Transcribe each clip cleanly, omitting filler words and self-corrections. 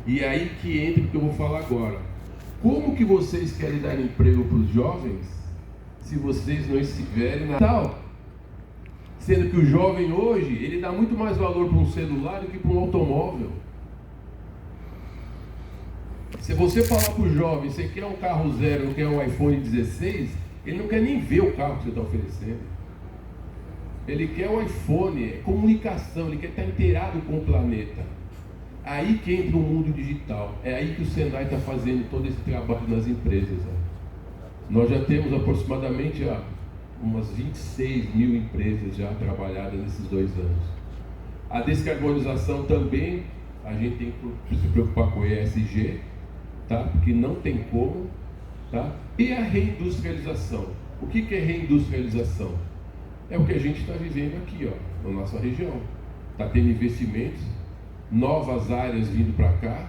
E é aí que entra o que eu vou falar agora. Como que vocês querem dar emprego para os jovens se vocês não estiverem na tal? Sendo que o jovem hoje, ele dá muito mais valor para um celular do que para um automóvel. Se você falar para o jovem, você quer um carro zero, não quer um iPhone 16, ele não quer nem ver o carro que você está oferecendo. Ele quer um iPhone, é comunicação, ele quer estar inteirado com o planeta. Aí que entra o mundo digital. É aí que o Senai está fazendo todo esse trabalho nas empresas. Nós já temos aproximadamente umas 26 mil empresas já trabalhadas nesses 2 anos. A descarbonização também, a gente tem que se preocupar com o ESG, tá? Porque não tem como, tá? E a reindustrialização. O que é reindustrialização? É o que a gente está vivendo aqui, ó, na nossa região. Está tendo investimentos, novas áreas vindo para cá,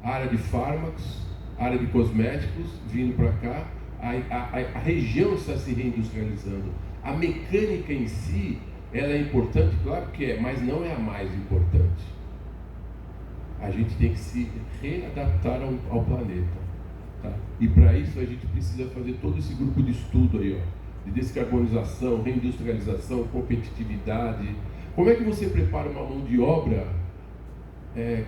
área de fármacos, área de cosméticos vindo para cá. A região está se reindustrializando. A mecânica em si, ela é importante, claro que é, mas não é a mais importante. A gente tem que se readaptar ao planeta, tá? E para isso a gente precisa fazer todo esse grupo de estudo aí, ó, de descarbonização, reindustrialização, competitividade. Como é que você prepara uma mão de obra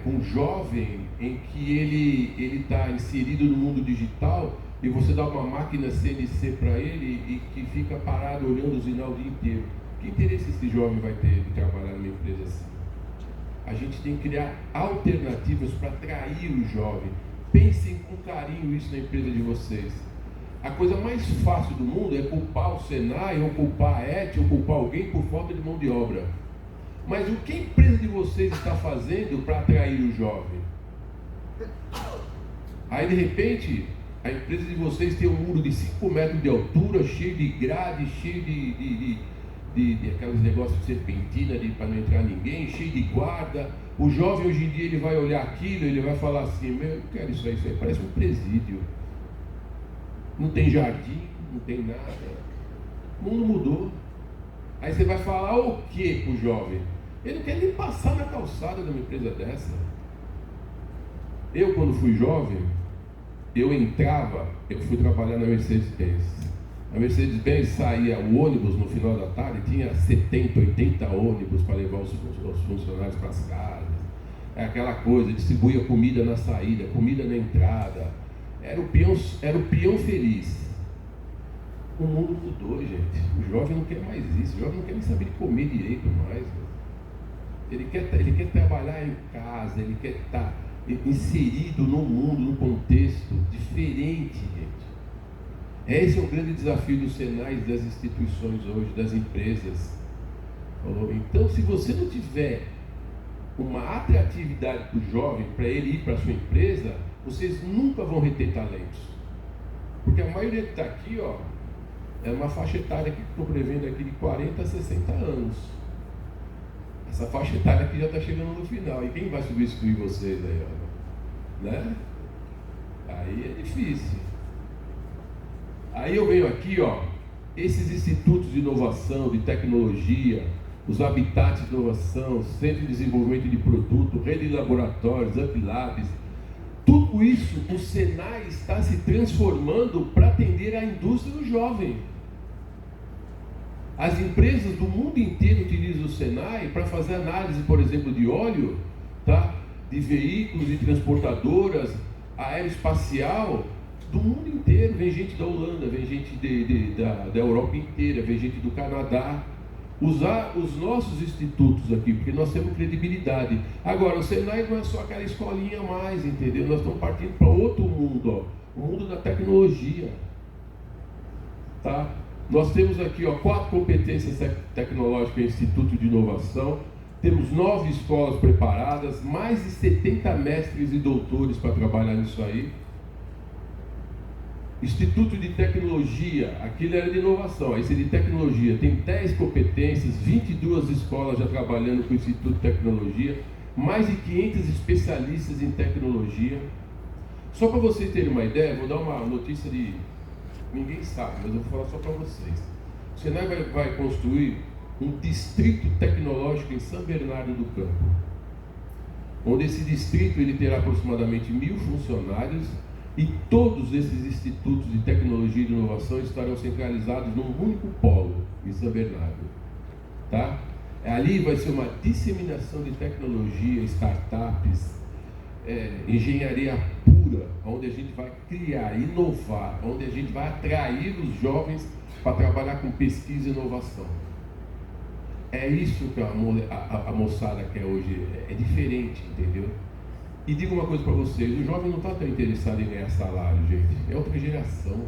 com um jovem em que ele está inserido no mundo digital e você dá uma máquina CNC para ele e que fica parado olhando o sinal o dia inteiro? Que interesse esse jovem vai ter de trabalhar numa empresa assim? A gente tem que criar alternativas para atrair o jovem. Pensem com carinho isso na empresa de vocês. A coisa mais fácil do mundo é culpar o Senai, ou culpar a ET, ou culpar alguém por falta de mão de obra. Mas o que a empresa de vocês está fazendo para atrair o jovem? Aí de repente, a empresa de vocês tem um muro de 5 metros de altura, cheio de grade, cheio de aqueles negócios de serpentina para não entrar ninguém, cheio de guarda. O jovem hoje em dia ele vai olhar aquilo, ele vai falar assim: meu, eu não quero isso aí parece um presídio. Não tem jardim, não tem nada. O mundo mudou. Aí você vai falar o que para o jovem? Ele não quer nem passar na calçada de uma empresa dessa. Eu, quando fui jovem, eu fui trabalhar na Mercedes-Benz. A Mercedes-Benz saía o ônibus no final da tarde, tinha 70, 80 ônibus para levar os funcionários para as casas. É aquela coisa, distribuía comida na saída, comida na entrada. Era o peão feliz. O mundo mudou, gente. O jovem não quer mais isso. O jovem não quer nem saber de comer direito mais. Ele quer trabalhar em casa, ele quer estar inserido no mundo, num contexto diferente, gente. Esse é o grande desafio dos Senais, das instituições hoje, das empresas. Então, se você não tiver uma atratividade para o jovem, para ele ir para a sua empresa, vocês nunca vão reter talentos. Porque a maioria que está aqui, ó, é uma faixa etária que estou prevendo aqui de 40 a 60 anos. Essa faixa etária aqui já está chegando no final. E quem vai substituir vocês aí, ó? Né? Aí é difícil. Aí eu venho aqui, ó, esses institutos de inovação, de tecnologia, os habitats de inovação, centro de desenvolvimento de produto, rede de laboratórios, UpLabs, tudo isso o Senai está se transformando para atender a indústria do jovem. As empresas do mundo inteiro utilizam o Senai para fazer análise, por exemplo, de óleo, tá? De veículos e transportadoras, aeroespacial, do mundo inteiro. Vem gente da Holanda, vem gente da Europa inteira, vem gente do Canadá. Usar os nossos institutos aqui, porque nós temos credibilidade. Agora, o Senai não é só aquela escolinha a mais, entendeu? Nós estamos partindo para outro mundo, ó, o mundo da tecnologia. Tá? Nós temos aqui, ó, 4 competências tecnológicas em Instituto de Inovação, temos 9 escolas preparadas, mais de 70 mestres e doutores para trabalhar nisso aí. Instituto de Tecnologia, aquilo era de inovação, esse é de tecnologia, tem 10 competências, 22 escolas já trabalhando com o Instituto de Tecnologia, mais de 500 especialistas em tecnologia. Só para vocês terem uma ideia, vou dar uma notícia de... ninguém sabe, mas eu vou falar só para vocês. O Senai vai construir um distrito tecnológico em São Bernardo do Campo. onde esse distrito ele terá aproximadamente 1.000 funcionários e todos esses institutos de tecnologia e de inovação estarão centralizados num único polo, em São Bernardo. Tá? Ali vai ser uma disseminação de tecnologia, startups, engenharia pura, onde a gente vai criar, inovar, onde a gente vai atrair os jovens para trabalhar com pesquisa e inovação. É isso que a moçada quer hoje, é diferente, entendeu? E digo uma coisa para vocês, o jovem não está tão interessado em ganhar salário, gente, é outra geração.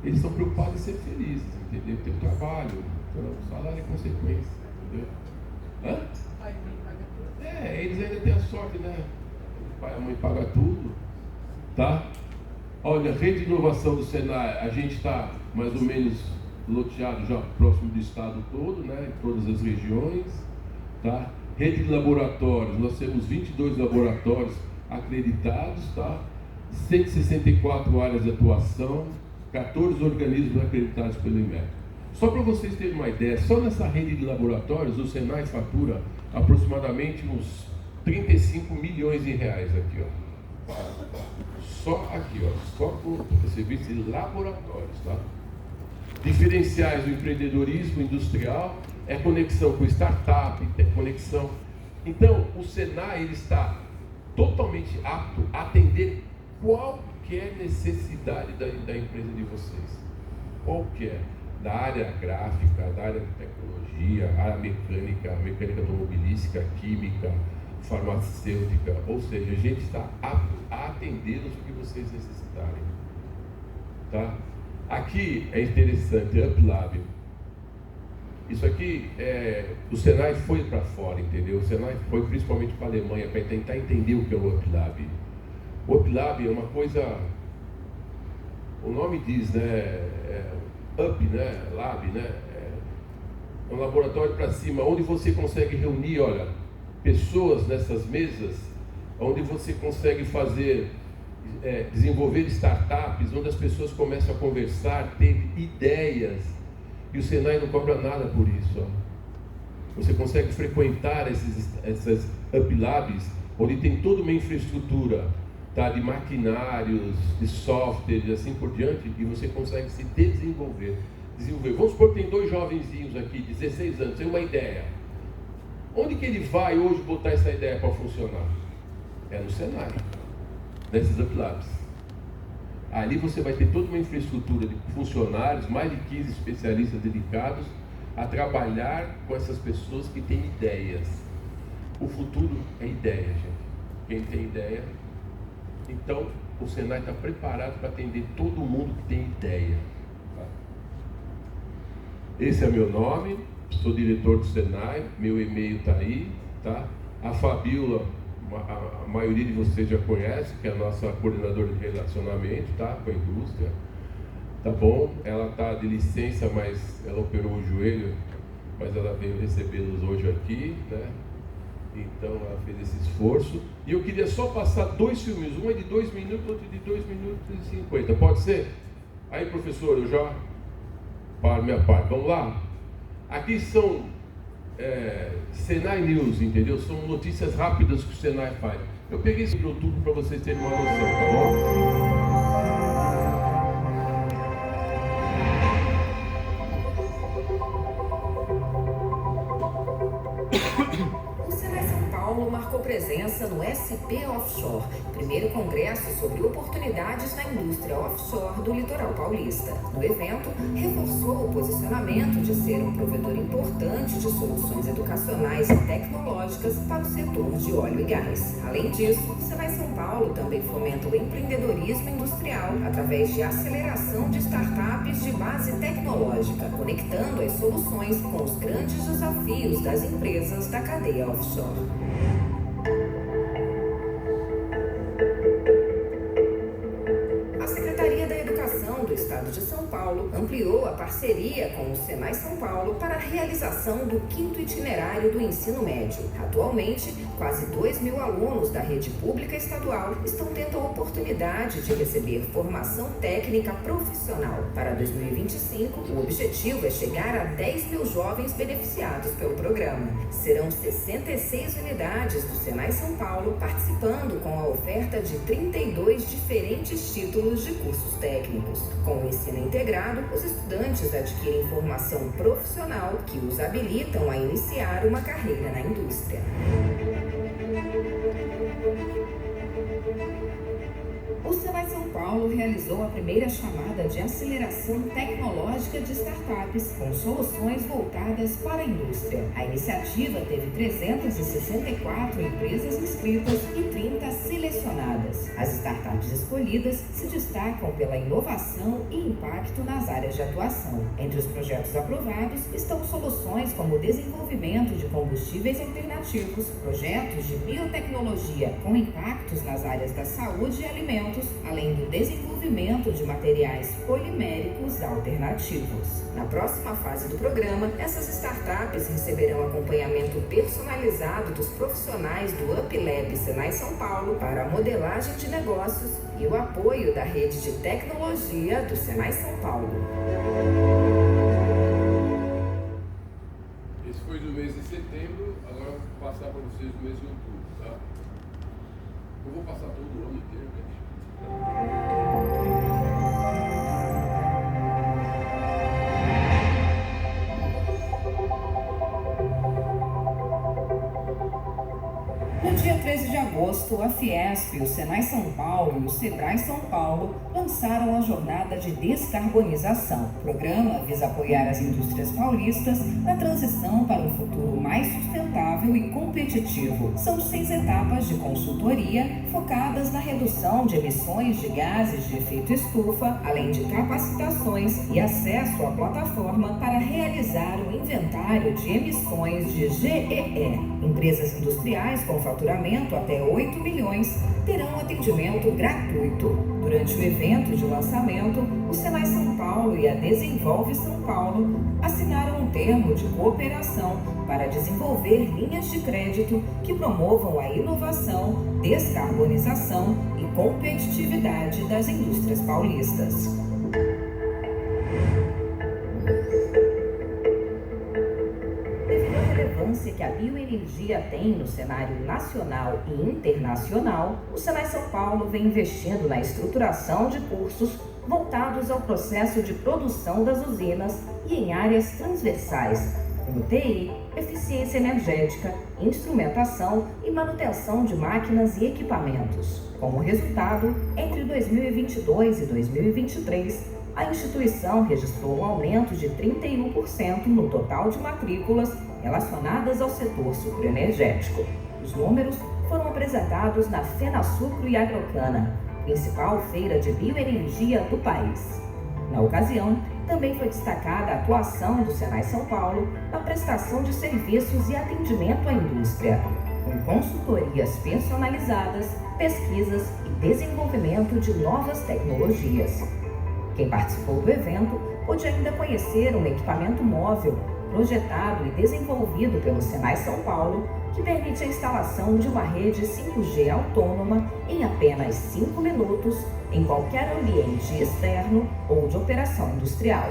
Eles estão preocupados em ser felizes, entendeu? Ter um trabalho, o salário é consequência, entendeu? Hã? Eles ainda têm a sorte, né? O pai e a mãe pagam tudo, tá? Olha, rede de inovação do Senai, a gente está mais ou menos loteado já próximo do estado todo, né? Em todas as regiões, tá? Rede de laboratórios, nós temos 22 laboratórios acreditados, tá? 164 áreas de atuação, 14 organismos acreditados pelo IMEC. Só para vocês terem uma ideia, só nessa rede de laboratórios, o Senai fatura aproximadamente uns 35 milhões em reais aqui, ó. Só aqui, ó, só por serviço de laboratórios, tá? Diferenciais do empreendedorismo industrial é conexão com startup, é conexão. Então, o Senai ele está totalmente apto a atender qualquer necessidade da empresa de vocês. Qualquer. Da área gráfica, da área de tecnologia, área mecânica, mecânica automobilística, química, farmacêutica. Ou seja, a gente está apto a atender o que vocês necessitarem. Tá? Aqui é interessante, UpLab. Isso aqui, o Senai foi para fora, entendeu? O Senai foi principalmente para a Alemanha para tentar entender o que é o UpLab. O UpLab é uma coisa, o nome diz, né? Up, né? Lab, né? É um laboratório para cima, onde você consegue reunir, olha, pessoas nessas mesas, onde você consegue fazer, desenvolver startups, onde as pessoas começam a conversar, ter ideias. E o Senai não cobra nada por isso. Ó. Você consegue frequentar essas UpLabs, onde tem toda uma infraestrutura, tá, de maquinários, de software e assim por diante, e você consegue se desenvolver. Vamos supor que tem dois jovenzinhos aqui, 16 anos, tem uma ideia. Onde que ele vai hoje botar essa ideia para funcionar? É no Senai, nessas UpLabs. Ali você vai ter toda uma infraestrutura de funcionários, mais de 15 especialistas dedicados a trabalhar com essas pessoas que têm ideias. O futuro é ideia, gente. Quem tem ideia... Então, o Senai está preparado para atender todo mundo que tem ideia. Tá? Esse é meu nome, sou diretor do Senai, meu e-mail está aí. Tá? A Fabíola, a maioria de vocês já conhece, que é a nossa coordenadora de relacionamento, tá? Com a indústria. Tá bom? Ela está de licença, mas ela operou o joelho, mas ela veio recebê-los hoje aqui, né? Então ela fez esse esforço. E eu queria só passar dois filmes, um é de 2 minutos, outro de 2 minutos e 50. Pode ser? Aí, professor, eu já paro minha parte. Vamos lá? Aqui são Senai News, entendeu? São notícias rápidas que o Senai faz. Eu peguei esse outubro para vocês terem uma noção, tá bom? Marcou presença no SP Offshore, primeiro congresso sobre oportunidades na indústria offshore do litoral paulista. No evento, reforçou o posicionamento de ser um provedor importante de soluções educacionais e tecnológicas para o setor de óleo e gás. Além disso, o Senai São Paulo também fomenta o empreendedorismo industrial através de aceleração de startups de base tecnológica, conectando as soluções com os grandes desafios das empresas da cadeia offshore. A Secretaria da Educação do Estado de São Paulo ampliou a parceria com o Senai São Paulo para a realização do 5º itinerário do ensino médio. Atualmente, quase 2.000 alunos da rede pública estadual estão tendo a oportunidade de receber formação técnica profissional. Para 2025, o objetivo é chegar a 10.000 jovens beneficiados pelo programa. Serão 66 unidades do Senai São Paulo participando com a oferta de 32 diferentes títulos de cursos técnicos. Com o ensino integrado, os estudantes adquirem formação profissional que os habilitam a iniciar uma carreira na indústria. O Senai São Paulo realizou a primeira chamada de aceleração tecnológica de startups com soluções voltadas para a indústria. A iniciativa teve 364 empresas inscritas e 30 selecionadas. As startups escolhidas se destacam pela inovação e impacto nas áreas de atuação. Entre os projetos aprovados estão soluções como o desenvolvimento de combustíveis alternativos, projetos de biotecnologia com impactos nas áreas da saúde e alimentos, além do desenvolvimento de materiais poliméricos alternativos. Na próxima fase do programa, essas startups receberão acompanhamento personalizado dos profissionais do UpLab Senai São Paulo para a modelagem de negócios e o apoio da rede de tecnologia do Senai São Paulo. Esse foi do mês de setembro, agora eu vou passar para vocês do mês de outubro, tá? Eu vou passar todo o ano inteiro, gente. No dia 13 de agosto, a Fiesp, o Senai São Paulo e o Sebrae São Paulo lançaram a Jornada de Descarbonização. O programa visa apoiar as indústrias paulistas na transição para um futuro mais sustentável e competitivo. São 6 etapas de consultoria focadas na redução de emissões de gases de efeito estufa, além de capacitações e acesso à plataforma para realizar o inventário de emissões de GEE. Empresas industriais com faturamento até 8 milhões terão atendimento gratuito. Durante o evento de lançamento, o Senai São Paulo e a Desenvolve São Paulo assinaram um termo de cooperação para desenvolver linhas de crédito que promovam a inovação, descarbonização e competitividade das indústrias paulistas. Que a bioenergia tem no cenário nacional e internacional, o Senai São Paulo vem investindo na estruturação de cursos voltados ao processo de produção das usinas e em áreas transversais, como TI, eficiência energética, instrumentação e manutenção de máquinas e equipamentos. Como resultado, entre 2022 e 2023, a instituição registrou um aumento de 31% no total de matrículas relacionadas ao setor sucroenergético. Os números foram apresentados na FenaSucro e Agrocana, principal feira de bioenergia do país. Na ocasião, também foi destacada a atuação do Senai São Paulo na prestação de serviços e atendimento à indústria, com consultorias personalizadas, pesquisas e desenvolvimento de novas tecnologias. Quem participou do evento pôde ainda conhecer um equipamento móvel projetado e desenvolvido pelo Senai São Paulo, que permite a instalação de uma rede 5G autônoma em apenas 5 minutos em qualquer ambiente externo ou de operação industrial.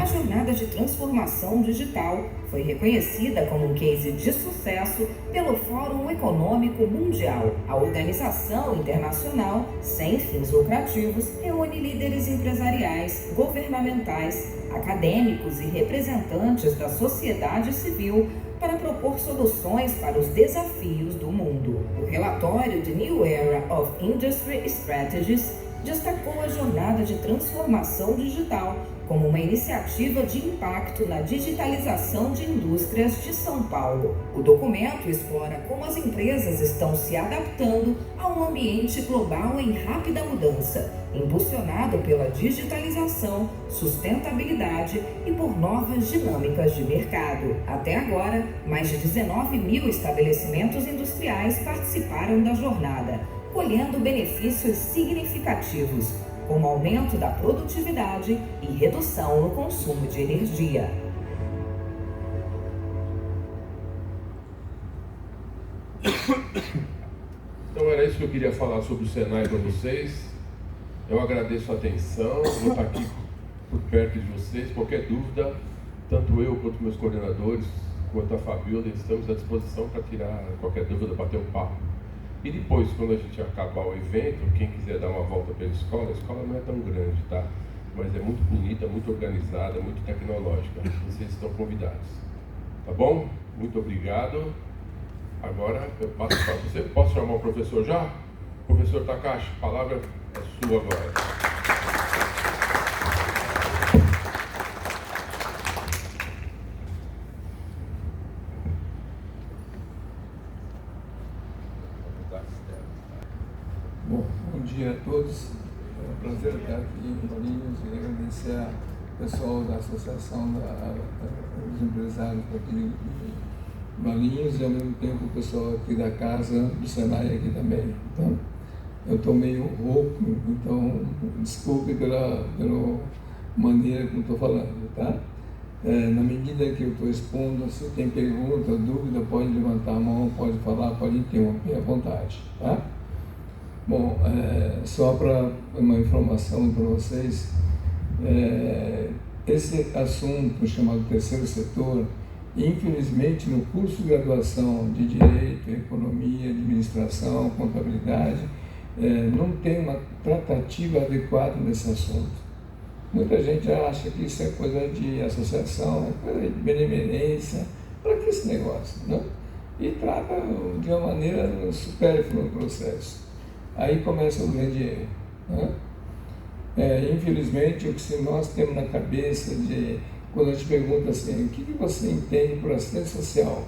A jornada de transformação digital foi reconhecida como um case de sucesso pelo Fórum Econômico Mundial. A organização internacional, sem fins lucrativos, reúne líderes empresariais, governamentais, acadêmicos e representantes da sociedade civil para propor soluções para os desafios do mundo. O relatório The New Era of Industry Strategies destacou a jornada de transformação digital como uma iniciativa de impacto na digitalização de indústrias de São Paulo. O documento explora como as empresas estão se adaptando a um ambiente global em rápida mudança, impulsionado pela digitalização, sustentabilidade e por novas dinâmicas de mercado. Até agora, mais de 19.000 estabelecimentos industriais participaram da jornada, colhendo benefícios significativos, como aumento da produtividade e redução no consumo de energia. Então era isso que eu queria falar sobre o Senai para vocês. Eu agradeço a atenção, vou estar aqui por perto de vocês. Qualquer dúvida, tanto eu quanto meus coordenadores, quanto a Fabiola, estamos à disposição para tirar qualquer dúvida, bater um papo. E depois, quando a gente acabar o evento, quem quiser dar uma volta pela escola, a escola não é tão grande, tá? Mas é muito bonita, muito organizada, muito tecnológica. Vocês estão convidados. Tá bom? Muito obrigado. Agora eu passo para você. Posso chamar o professor já? Professor Takashi, a palavra é sua agora. Bom dia a todos. É um prazer estar aqui em Valinhos e agradecer ao pessoal da Associação dos Empresários aqui de Valinhos e ao mesmo tempo o pessoal aqui da casa do Senai aqui também. Então, eu estou meio rouco, então desculpe pela maneira como estou falando, tá? Na medida que eu estou expondo, se tem pergunta, dúvida, pode levantar a mão, pode falar, pode interromper à vontade, tá? Bom, só para uma informação para vocês, esse assunto chamado terceiro setor, infelizmente no curso de graduação de Direito, Economia, Administração, Contabilidade, não tem uma tratativa adequada nesse assunto. Muita gente acha que isso é coisa de associação, é coisa de benemerência, para que esse negócio, né? E trata de uma maneira supérflua no processo. Aí começa o grande erro, né? Infelizmente, o que nós temos na cabeça de, quando a gente pergunta assim, o que você entende por assistente social?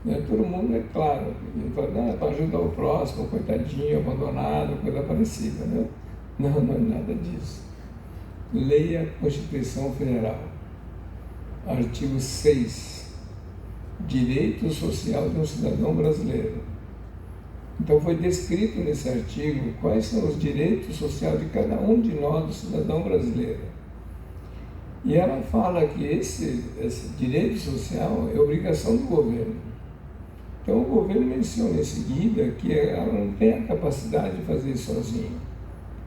Né? Todo mundo é claro, fala, não, é para ajudar o próximo, coitadinho, abandonado, coisa parecida, né? Não é nada disso. Leia a Constituição Federal, artigo 6, direito social de um cidadão brasileiro. Então foi descrito nesse artigo quais são os direitos sociais de cada um de nós, do cidadão brasileiro. E ela fala que esse direito social é obrigação do governo. Então o governo menciona em seguida que ela não tem a capacidade de fazer isso sozinho.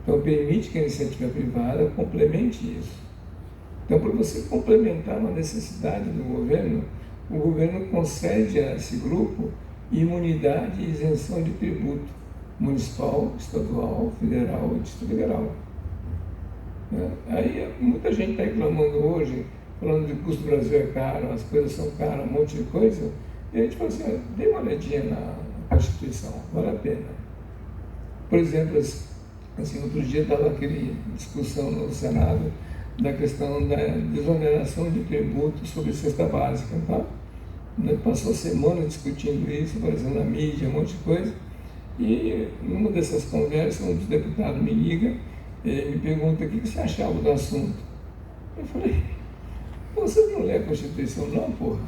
Então permite que a iniciativa privada complemente isso. Então, para você complementar uma necessidade do governo, o governo concede a esse grupo imunidade e isenção de tributo municipal, estadual, federal e distrito federal. Aí muita gente está reclamando hoje, falando que o custo do Brasil é caro, as coisas são caras, um monte de coisa, e a gente fala assim, dê uma olhadinha na Constituição, vale a pena. Por exemplo, assim, outro dia estava aquela discussão no Senado da questão da desoneração de tributo sobre cesta básica, tá? Passou a semana discutindo isso, aparecendo na mídia, um monte de coisa. E numa dessas conversas, um dos deputados me liga e me pergunta o que você achava do assunto. Eu falei, você não lê a Constituição não, porra?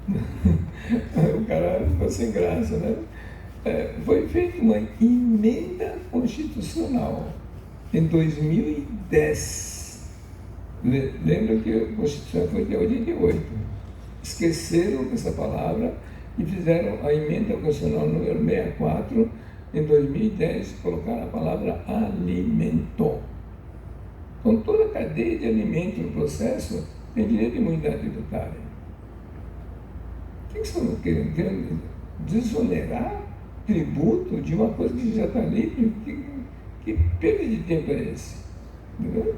O cara ficou sem graça, né? Foi feita uma emenda constitucional em 2010. Lembra que a Constituição foi de 88. Esqueceram essa palavra e fizeram a emenda constitucional número 64 em 2010, colocaram a palavra alimento. Então toda a cadeia de alimento no processo tem direito de imunidade tributária. O que estão querendo? Querendo desonerar tributo de uma coisa que já está livre? Que perda de tempo é esse? Entendeu?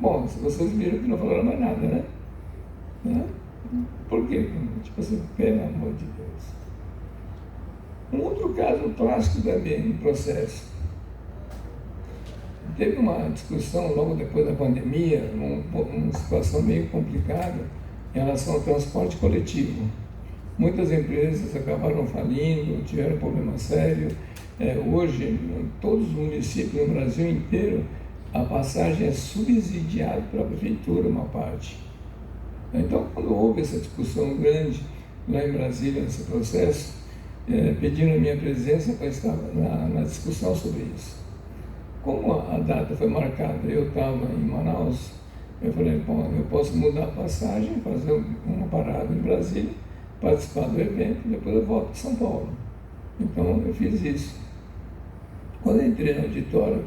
Bom, vocês viram que não falaram mais nada, né? Por quê? Tipo assim, pelo amor de Deus. Um outro caso clássico também no processo. Teve uma discussão logo depois da pandemia, uma situação meio complicada em relação ao transporte coletivo. Muitas empresas acabaram falindo, tiveram problema sério. Hoje, em todos os municípios no Brasil inteiro, a passagem é subsidiada pela prefeitura, uma parte. Então, quando houve essa discussão grande lá em Brasília, nesse processo, pediram a minha presença para estar na discussão sobre isso. como a data foi marcada, eu estava em Manaus, eu falei, bom, eu posso mudar a passagem, fazer uma parada em Brasília, participar do evento, depois eu volto para São Paulo. Então eu fiz isso. Quando eu entrei no auditório,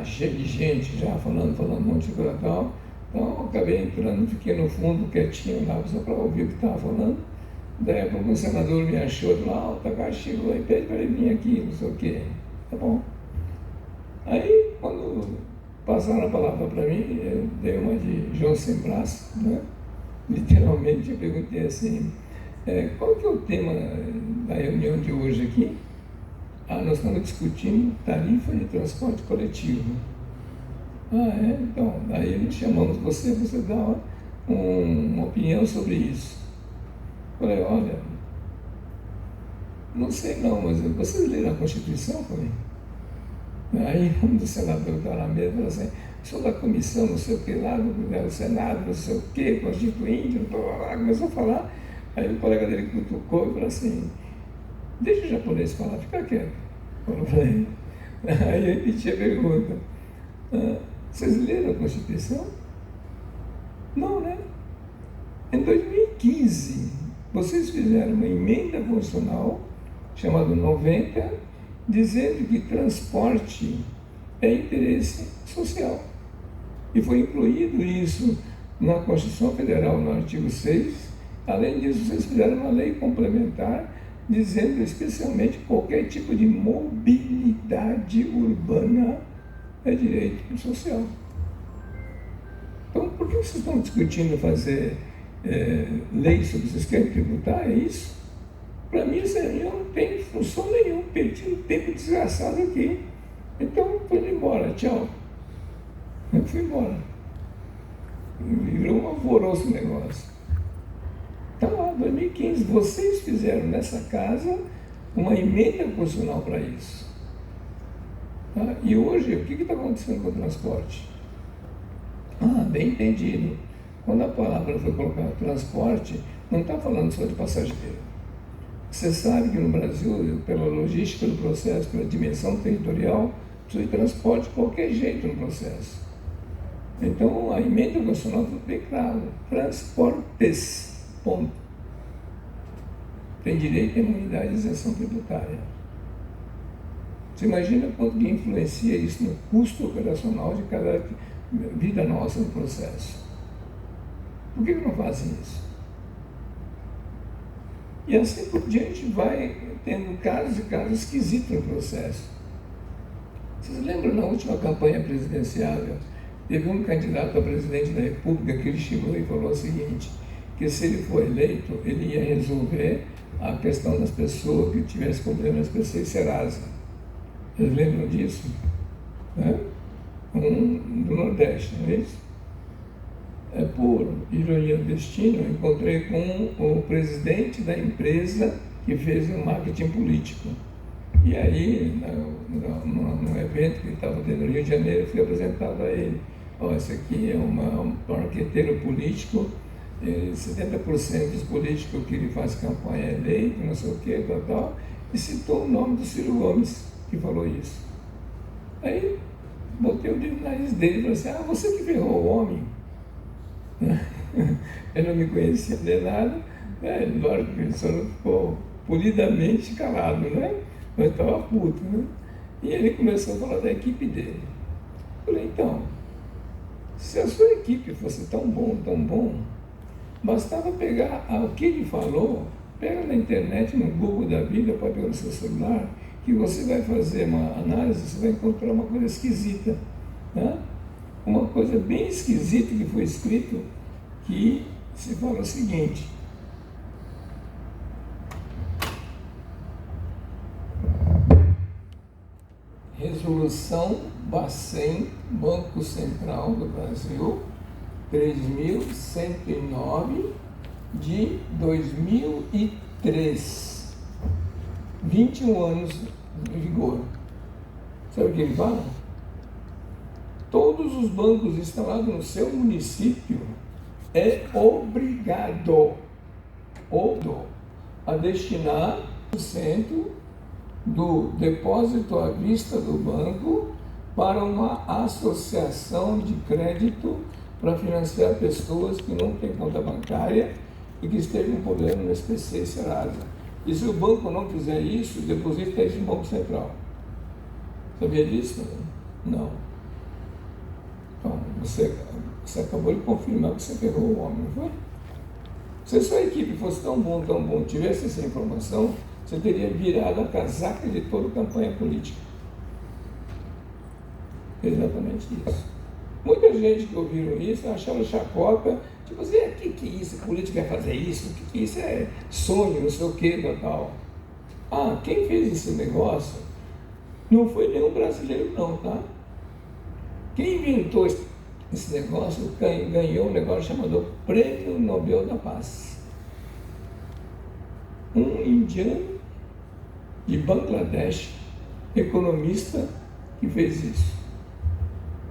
cheio de gente já falando um monte de coisa tal. Então eu acabei entrando, fiquei no fundo quietinho lá, só para ouvir o que estava falando. Daí a pouco um senador me achou lá, o Takahashi chegou e pede para ele vir aqui, não sei o quê. Tá bom. Aí, quando passaram a palavra para mim, eu dei uma de João sem braço, né? Literalmente eu perguntei assim, qual que é o tema da reunião de hoje aqui? Nós estamos discutindo tarifa de transporte coletivo. Então, aí nós chamamos você dá uma opinião sobre isso. Falei, olha, não sei não, mas vocês leram a Constituição? Falei. Aí um dos senadores estava na mesa falou assim, sou da comissão, não sei o que lá, do Senado, não sei o que, Constituinte, começou a falar. Aí o colega dele cutucou e falou assim, deixa o japonês falar, fica quieto. Eu falei. Aí eu repeti a pergunta, vocês leram a Constituição? Não, né? Em 2015, vocês fizeram uma emenda constitucional chamada 90, dizendo que transporte é interesse social. E foi incluído isso na Constituição Federal, no artigo 6. Além disso, vocês fizeram uma lei complementar, dizendo especialmente que qualquer tipo de mobilidade urbana é direito social. Então, por que vocês estão discutindo fazer leis sobre vocês querem tributar? É isso? Para mim, isso aí não tem função nenhuma, perdi um tempo desgraçado aqui. Então, fui embora, tchau. Eu fui embora. Virou um alvoroço o negócio. Então, lá, 2015, vocês fizeram nessa casa uma emenda constitucional para isso. Tá? E hoje, o que está acontecendo com o transporte? Bem entendido. Quando a palavra foi colocada transporte, não está falando só de passageiro. Você sabe que no Brasil, pela logística do processo, pela dimensão territorial, precisa de transporte de qualquer jeito no processo. Então, a emenda constitucional foi bem clara, transportes, ponto. Tem direito à imunidade de isenção tributária. Você imagina quanto que influencia isso no custo operacional de cada vida nossa no processo. Por que não fazem isso? E assim por diante vai tendo casos e casos esquisitos no processo. Vocês lembram na última campanha presidenciável, teve um candidato a presidente da República que ele chegou e falou o seguinte, que se ele for eleito, ele ia resolver a questão das pessoas que tivessem problemas com a Serasa. Vocês lembram disso? Do Nordeste, não é isso? Por ironia do destino, eu encontrei com o presidente da empresa que fez o marketing político. E aí, num evento que estava tendo no Rio de Janeiro, eu fui apresentado a ele. Esse aqui é um marqueteiro político, 70% dos políticos que ele faz campanha é eleito, não sei o que, tal, e citou o nome do Ciro Gomes, que falou isso. Aí, botei o dedo no nariz dele e falei assim, você que ferrou o homem. Ele não me conhecia de nada, lógico que ele só ficou polidamente calado, né? Mas estava puto, né? E ele começou a falar da equipe dele. Eu falei, então, se a sua equipe fosse tão bom, bastava pegar o que ele falou, pega na internet, no Google da vida, pode pegar no seu celular, que você vai fazer uma análise, você vai encontrar uma coisa esquisita, né? Uma coisa bem esquisita que foi escrito, que se fala o seguinte: Resolução Bacen, Banco Central do Brasil, 3.109 de 2003, 21 anos em vigor. Sabe o que ele fala? Todos os bancos instalados no seu município é obrigado a destinar 100% do depósito à vista do banco para uma associação de crédito para financiar pessoas que não têm conta bancária e que estejam com problema no SPC e Serasa. E se o banco não fizer isso, deposita isso no Banco Central. Sabia disso? Não. Então, você acabou de confirmar que você pegou o homem, não foi? Se a sua equipe fosse tão bom, tivesse essa informação, você teria virado a casaca de toda a campanha política. Exatamente isso. Muita gente que ouviram isso acharam chacota, tipo assim, o que é isso? Política vai fazer isso? O que é isso? É sonho, não sei o que, tal. Ah, quem fez esse negócio não foi nenhum brasileiro não, tá? Quem inventou esse negócio ganhou um negócio chamado Prêmio Nobel da Paz. Um indiano de Bangladesh, economista, que fez isso.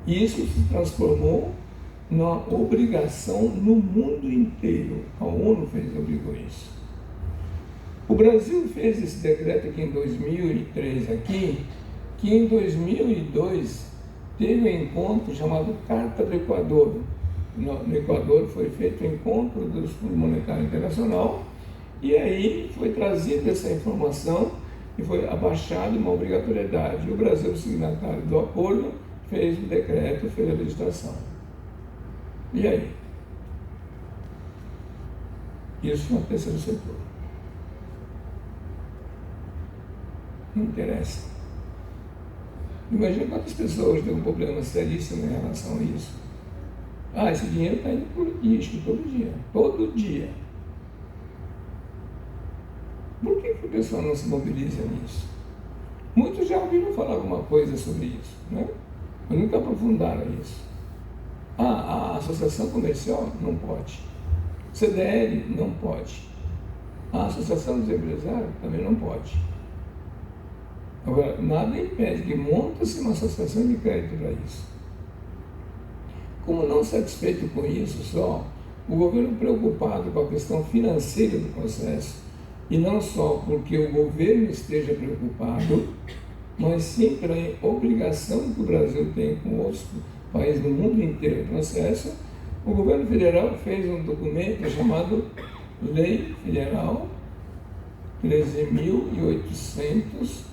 E isso se transformou numa obrigação no mundo inteiro. A ONU obrigou isso. O Brasil fez esse decreto aqui em 2003, aqui, que em 2002 teve um encontro chamado Carta do Equador. No Equador foi feito o encontro do Fundo Monetário Internacional e aí foi trazida essa informação e foi abaixada uma obrigatoriedade. E o Brasil, signatário do acordo, fez o decreto, fez a legislação. E aí? Isso no terceiro setor. Não interessa. Imagina quantas pessoas têm um problema seríssimo em relação a isso. Ah, esse dinheiro está indo por lixo todo dia. Todo dia. Por que o pessoal não se mobiliza nisso? Muitos já ouviram falar alguma coisa sobre isso, né? Mas nunca aprofundaram isso. Ah, a associação comercial não pode. CDL não pode. A associação dos empresários também não pode. Agora, nada impede que monte-se uma associação de crédito para isso. Como não satisfeito com isso só, o governo preocupado com a questão financeira do processo, e não só porque o governo esteja preocupado, mas sim pela obrigação que o Brasil tem com outros países do mundo inteiro no processo, o governo federal fez um documento chamado Lei Federal 13.800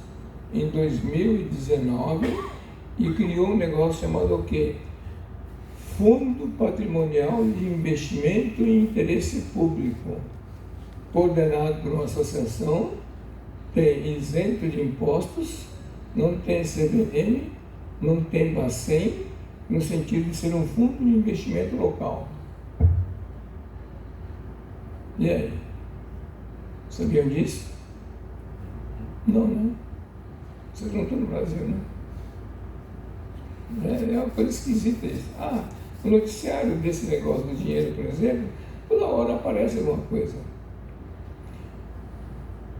em 2019 e criou um negócio chamado o quê? Fundo Patrimonial de Investimento em Interesse Público, coordenado por uma associação, tem isento de impostos, não tem CVM, não tem Bacen, no sentido de ser um fundo de investimento local. E aí? Sabiam disso? Não, né? Vocês não estão no Brasil, né? É uma coisa esquisita isso. Ah, o noticiário desse negócio do dinheiro, por exemplo, toda hora aparece alguma coisa.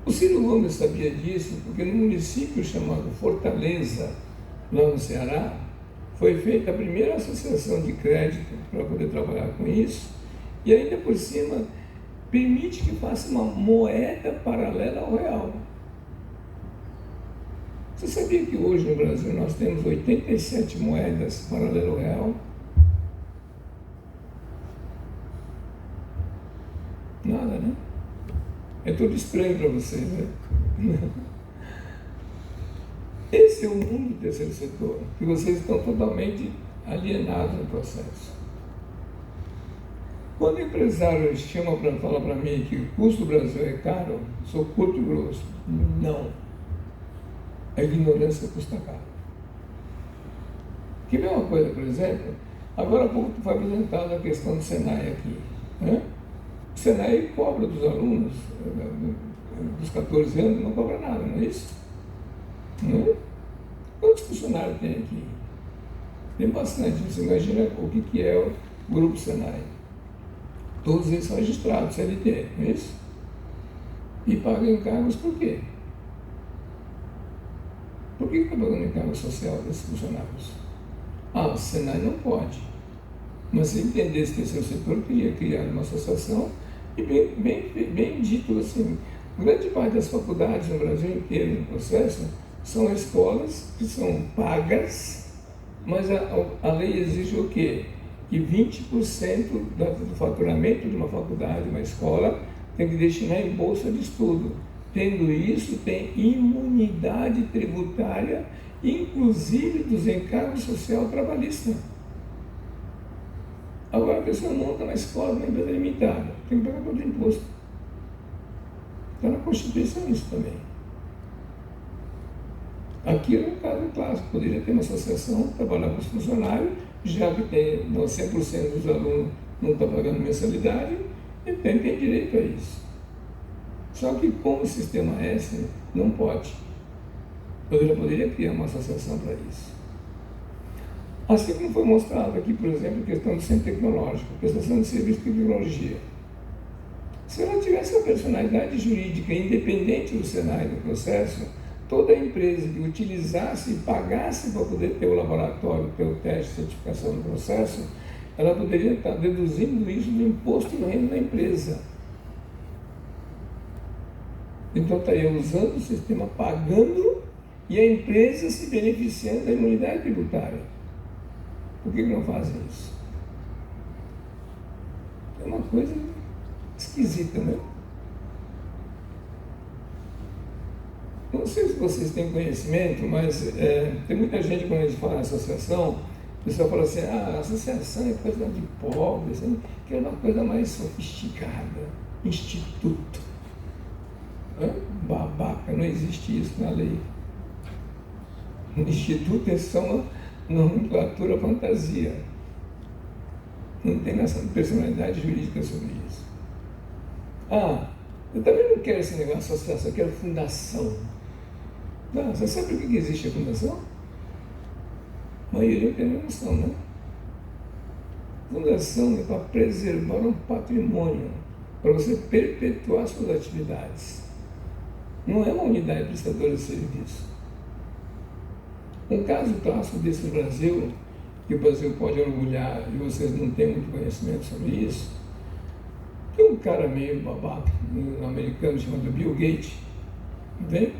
O Ciro Gomes sabia disso porque no município chamado Fortaleza, lá no Ceará, foi feita a primeira associação de crédito para poder trabalhar com isso e ainda por cima permite que faça uma moeda paralela ao real. Você sabia que hoje no Brasil nós temos 87 moedas paralelas ao real? Nada, né? É tudo estranho para vocês, né? Esse é o mundo do terceiro setor, que vocês estão totalmente alienados no processo. Quando o empresário chama para falar para mim que o custo do Brasil é caro, sou curto e grosso. Não. A ignorância custa caro. Quer ver uma coisa, por exemplo? Agora há pouco foi apresentada a questão do Senai aqui, né? O Senai cobra dos alunos, dos 14 anos, não cobra nada, não é isso? Não? Quantos funcionários tem aqui? Tem bastante. Você imagina o que é o Grupo Senai. Todos eles são registrados, CLT, não é isso? E pagam encargos por quê? Por que está pagando encargo social desses funcionários? Ah, o Senai não pode. Mas se entendesse que esse setor queria criar uma associação, e bem dito assim, grande parte das faculdades no Brasil inteiro, no processo, são escolas que são pagas Mas a lei exige o quê? Que 20% do faturamento de uma faculdade, uma escola, tem que destinar em bolsa de estudo. Tendo isso, tem imunidade tributária, inclusive dos encargos social trabalhista. Agora a pessoa monta uma escola, uma empresa limitada, tem que pagar todo o imposto. Está na Constituição isso também. Aqui é um caso clássico, poderia ter uma associação, trabalhar com os funcionários, já que tem 100% dos alunos não estão pagando mensalidade, então tem direito a isso. Só que como o sistema S não pode, poderia criar uma associação para isso. Assim como foi mostrado aqui, por exemplo, a questão do centro tecnológico, prestação de serviço de tecnologia. Se ela tivesse a personalidade jurídica independente do Senai do processo, toda empresa que utilizasse e pagasse para poder ter o laboratório, ter o teste de certificação do processo, ela poderia estar deduzindo isso do imposto de renda da empresa. Então estaria usando o sistema, pagando, e a empresa se beneficiando da imunidade tributária. Por que não fazem isso? É uma coisa esquisita, né? Não sei se vocês têm conhecimento, mas tem muita gente, quando a gente fala em associação, o pessoal fala assim, a associação é coisa de pobre, assim, que é uma coisa mais sofisticada, instituto. Babaca, não existe isso na lei. Instituto é só uma nomenclatura fantasia. Não tem essa personalidade jurídica sobre isso. Eu também não quero esse negócio de associação, eu quero fundação. Não, você sabe o que existe a fundação? A maioria não tem noção, né? Fundação é para preservar um patrimônio, para você perpetuar suas atividades. Não é uma unidade prestadora de serviço. Um caso clássico desse no Brasil, que o Brasil pode orgulhar, e vocês não têm muito conhecimento sobre isso, tem um cara meio babaca, um americano chamado Bill Gates, entende?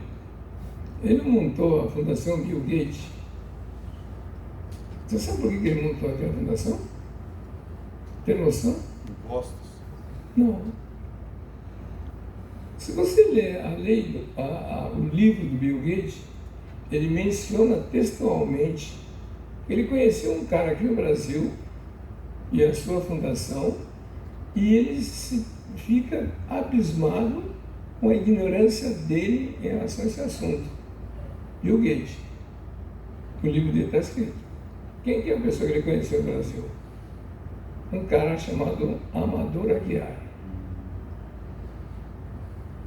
Ele montou a Fundação Bill Gates. Você sabe por que ele montou aquela fundação? Tem noção? Impostos? Não. Se você ler o livro do Bill Gates, ele menciona textualmente que ele conheceu um cara aqui no Brasil e a sua fundação, e ele fica abismado com a ignorância dele em relação a esse assunto. Bill Gates. O livro dele está escrito. Quem que é a pessoa que ele conheceu no Brasil? Um cara chamado Amador Aguiar.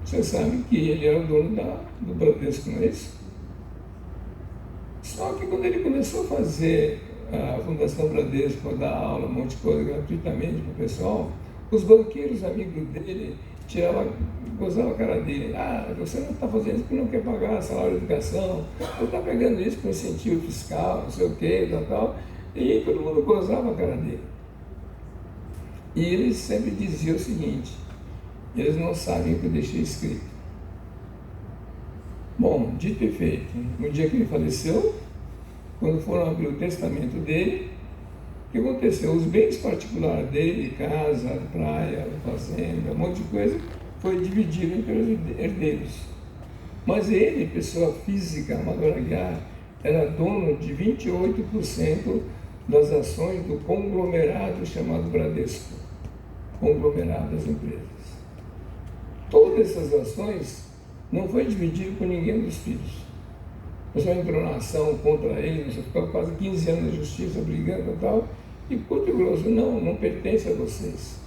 Você sabe que ele era o dono do Bradesco, não é isso? Só que quando ele começou a fazer a Fundação Bradesco, a dar aula, um monte de coisa gratuitamente para o pessoal, os banqueiros amigos dele gozavam a cara dele. Você não está fazendo isso porque não quer pagar salário de educação, ou está pegando isso com incentivo fiscal, não sei o que, tal. E todo mundo gozava a cara dele. E ele sempre dizia o seguinte: eles não sabem o que eu deixei escrito. Bom, dito e feito, no dia que ele faleceu, quando foram abrir o testamento dele, o que aconteceu? Os bens particulares dele, casa, praia, fazenda, um monte de coisa, foi dividido entre os herdeiros. Mas ele, pessoa física, Amador Aguiar, era dono de 28% das ações do conglomerado chamado Bradesco, conglomerado das empresas. Todas essas ações não foi dividido com ninguém dos filhos. O pessoal entrou na ação contra ele, ficou quase 15 anos na justiça brigando e tal, e curto e grosso, não pertence a vocês.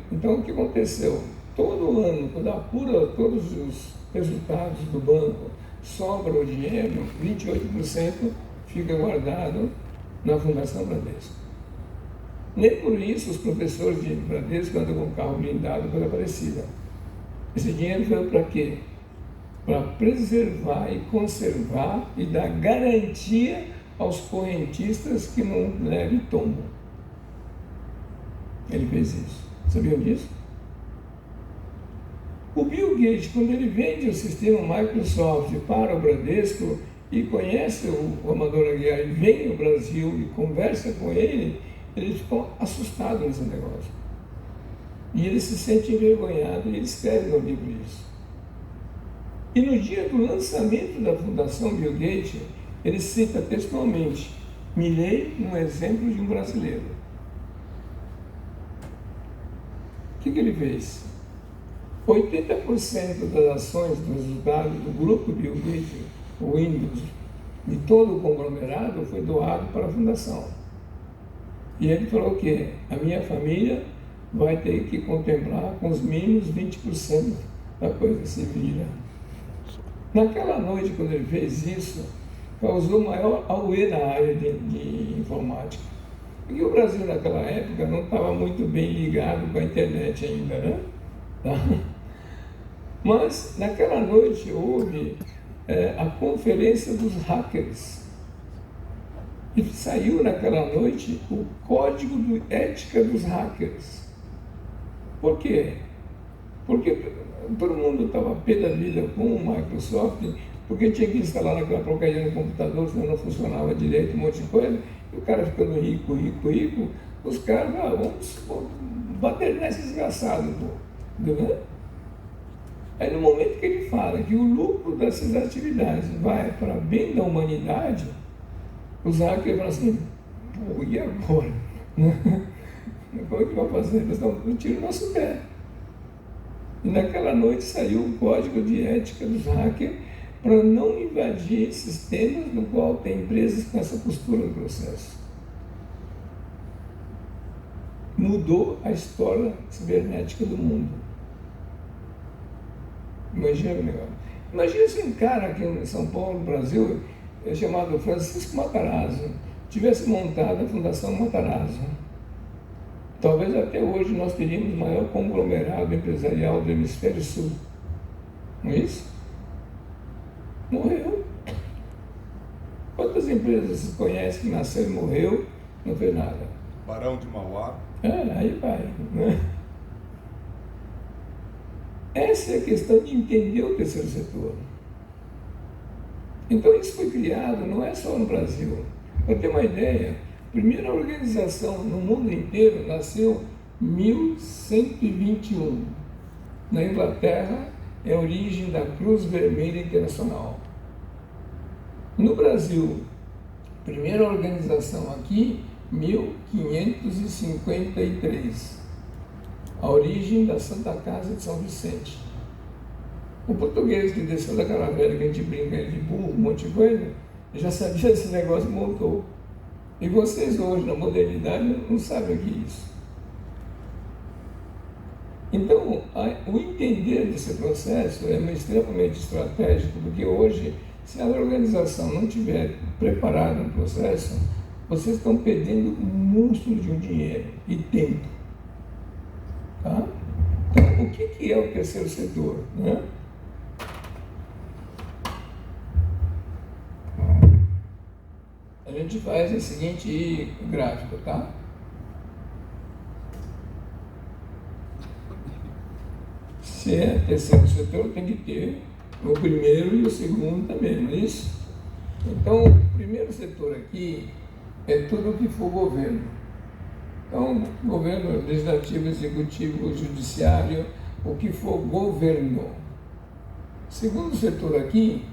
Então o que aconteceu? Todo ano, quando apura todos os resultados do banco, sobra o dinheiro, 28% fica guardado na Fundação Bradesco. Nem por isso os professores de Bradesco andam com carro blindado, coisa parecida. Esse dinheiro foi para quê? Para preservar e conservar e dar garantia aos correntistas que não levem tombo. Ele fez isso. Sabiam disso? O Bill Gates, quando ele vende o sistema Microsoft para o Bradesco, e conhece o Amador Aguiar e vem ao Brasil e conversa com ele, eles ficam assustados nesse negócio. E ele se sente envergonhado e ele escreve no livro isso. E no dia do lançamento da Fundação Bill Gates, ele cita textualmente: Milei um exemplo de um brasileiro. O que ele fez? 80% das ações do resultado do grupo Bill Gates, o Windows, de todo o conglomerado, foi doado para a fundação. E ele falou que a minha família vai ter que contemplar com os mínimos 20% da coisa se vira. Naquela noite, quando ele fez isso, causou maior auê na área de informática. Porque o Brasil, naquela época, não estava muito bem ligado com a internet ainda, né? Tá? Mas, naquela noite, houve a conferência dos hackers. E saiu naquela noite o código de ética dos hackers. Por quê? Porque todo mundo estava pé da vida com o Microsoft, porque tinha que instalar aquela porcaria no computador, senão não funcionava direito, um monte de coisa, e o cara ficando rico, os caras vamos bater nesse desgraçado, pô. Aí no momento que ele fala que o lucro dessas atividades vai para bem da humanidade, os hackers falam assim: pô, e agora? Como é que vai fazer? Eles estão tirando o nosso pé. E naquela noite saiu um código de ética dos hackers para não invadir sistemas no qual tem empresas com essa postura no processo. Mudou a história cibernética do mundo. Imagina o negócio. Imagina se um cara aqui em São Paulo, no Brasil, chamado Francisco Matarazzo, tivesse montado a Fundação Matarazzo. Talvez até hoje nós teríamos o maior conglomerado empresarial do Hemisfério Sul. Não é isso? Morreu. Quantas empresas se conhece que nasceu e morreu, não fez nada? Barão de Mauá. Aí vai, né? Essa é a questão de entender o terceiro setor. Então isso foi criado, não é só no Brasil. Para ter uma ideia, a primeira organização no mundo inteiro nasceu em 1121. Na Inglaterra, é a origem da Cruz Vermelha Internacional. No Brasil, a primeira organização aqui, 1553. A origem da Santa Casa de São Vicente. O português que desceu da caravela, que a gente brinca de burro, um monte de coisa, já sabia esse negócio e montou. E vocês hoje, na modernidade, não sabem o que é isso. Então, o entender desse processo é extremamente estratégico, porque hoje, se a organização não estiver preparada no processo, vocês estão perdendo um monstro de um dinheiro e tempo. Tá? Então, o que é o terceiro setor? Né? A gente faz o seguinte gráfico, tá? Se é terceiro setor, tem que ter o primeiro e o segundo também, não é isso? Então, o primeiro setor aqui é tudo o que for governo. Então, governo legislativo, executivo, judiciário, o que for governo. O segundo setor aqui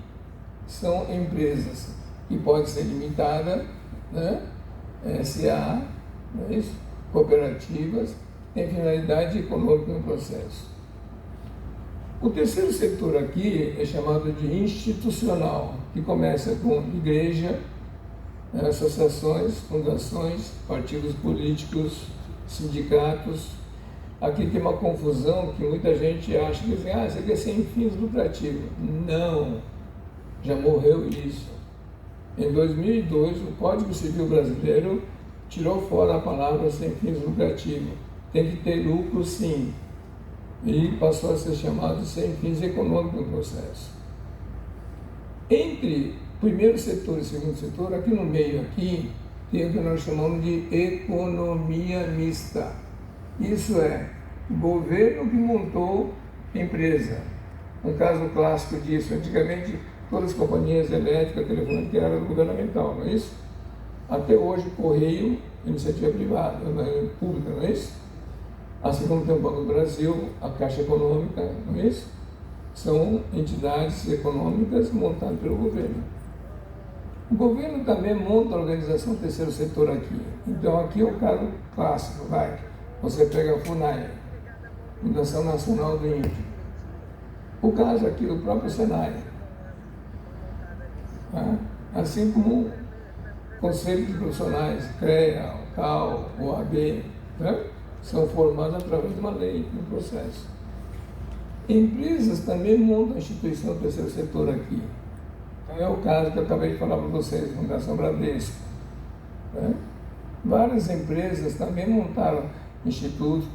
são empresas, que pode ser limitada, né? SA, não é isso? Cooperativas, tem finalidade econômica no processo. O terceiro setor aqui é chamado de institucional, que começa com igreja, associações, fundações, partidos políticos, sindicatos. Aqui tem uma confusão que muita gente acha que isso aqui é sem fins lucrativos. Não, já morreu isso. Em 2002, o Código Civil Brasileiro tirou fora a palavra sem fins lucrativos. Tem que ter lucro, sim. E passou a ser chamado sem fins econômicos no processo. Entre primeiro setor e segundo setor, aqui no meio aqui, tem o que nós chamamos de economia mista. Isso é, governo que montou empresa. Um caso clássico disso, antigamente todas as companhias elétricas, telefônicas, que eram governamental, não é isso? Até hoje, Correio, iniciativa privada, pública, não é isso? Assim como tem o Banco do Brasil, a Caixa Econômica, não é isso? São entidades econômicas montadas pelo governo. O governo também monta a organização do terceiro setor aqui. Então, aqui é o caso clássico, vai. Você pega a FUNAI, Fundação Nacional do Índio. O caso aqui do próprio Senai. Tá? Assim como o Conselho de Profissionais, CREA, CAL, OAB, né? São formados através de uma lei, no processo. Empresas também montam a instituição do terceiro setor aqui. Então, é o caso que eu acabei de falar para vocês, Fundação Bradesco. Né? Várias empresas também montaram institutos,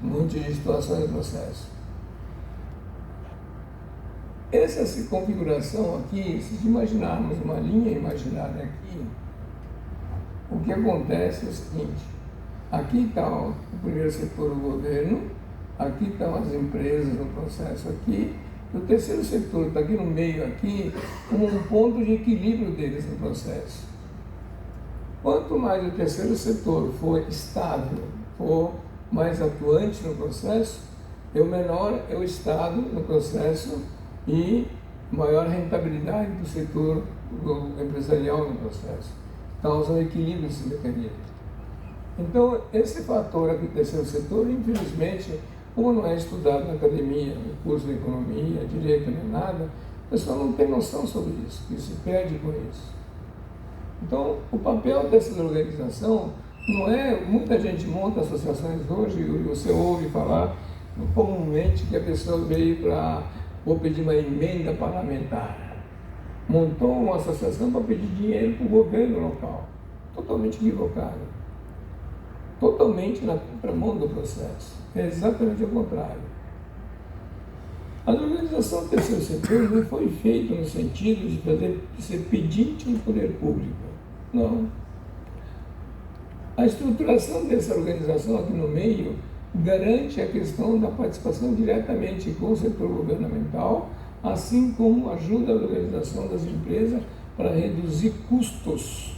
muitas de situações de processo. Essa configuração aqui, se imaginarmos uma linha imaginária aqui, o que acontece é o seguinte: aqui está o primeiro setor do governo, aqui estão as empresas no processo aqui, e o terceiro setor está aqui no meio, aqui, como um ponto de equilíbrio deles no processo. Quanto mais o terceiro setor for estável, for mais atuante no processo, o menor é o Estado no processo e maior rentabilidade do setor empresarial no processo. Causa um equilíbrio desse mecanismo. Então, esse fator aqui do terceiro setor, infelizmente, como não é estudado na academia, no curso de economia, direito, nem nada, o pessoal não tem noção sobre isso, que se perde com isso. Então, o papel dessa organização não é... Muita gente monta associações hoje, e você ouve falar comumente que a pessoa veio para... Vou pedir uma emenda parlamentar. Montou uma associação para pedir dinheiro para o governo local. Totalmente equivocado. Totalmente na contramão do processo. É exatamente o contrário. A organização do terceiro setor não foi feita no sentido de ser pedinte do poder público. Não. A estruturação dessa organização aqui no meio garante a questão da participação diretamente com o setor governamental, assim como ajuda a organização das empresas para reduzir custos.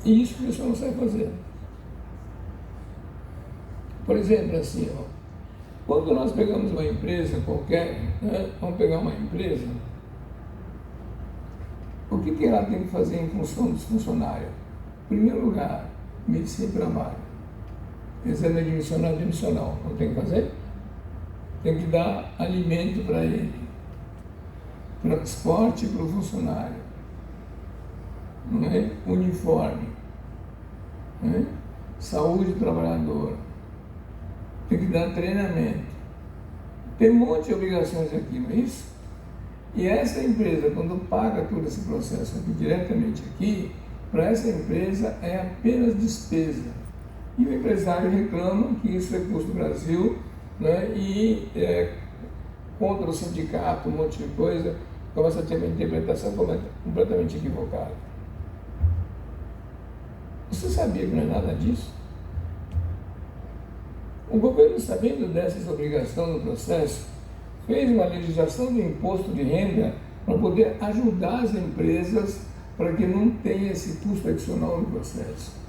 E isso que o pessoal não sabe fazer. Por exemplo, assim, ó, quando nós pegamos uma empresa qualquer, né, vamos pegar uma empresa, o que ela tem que fazer em função dos funcionários? Em primeiro lugar, medicina e trabalho. Exame admissional, não tem que fazer? Tem que dar alimento para ele, transporte para o funcionário, não é? Uniforme, não é? Saúde do trabalhador, tem que dar treinamento. Tem um monte de obrigações aqui, não é isso? E essa empresa, quando paga todo esse processo aqui, diretamente aqui, para essa empresa é apenas despesa. E o empresário reclama que isso é custo do Brasil, né? E contra o sindicato, um monte de coisa, começa a ter uma interpretação completamente equivocada. Você sabia que não é nada disso? O governo, sabendo dessas obrigações no processo, fez uma legislação do imposto de renda para poder ajudar as empresas para que não tenha esse custo adicional no processo.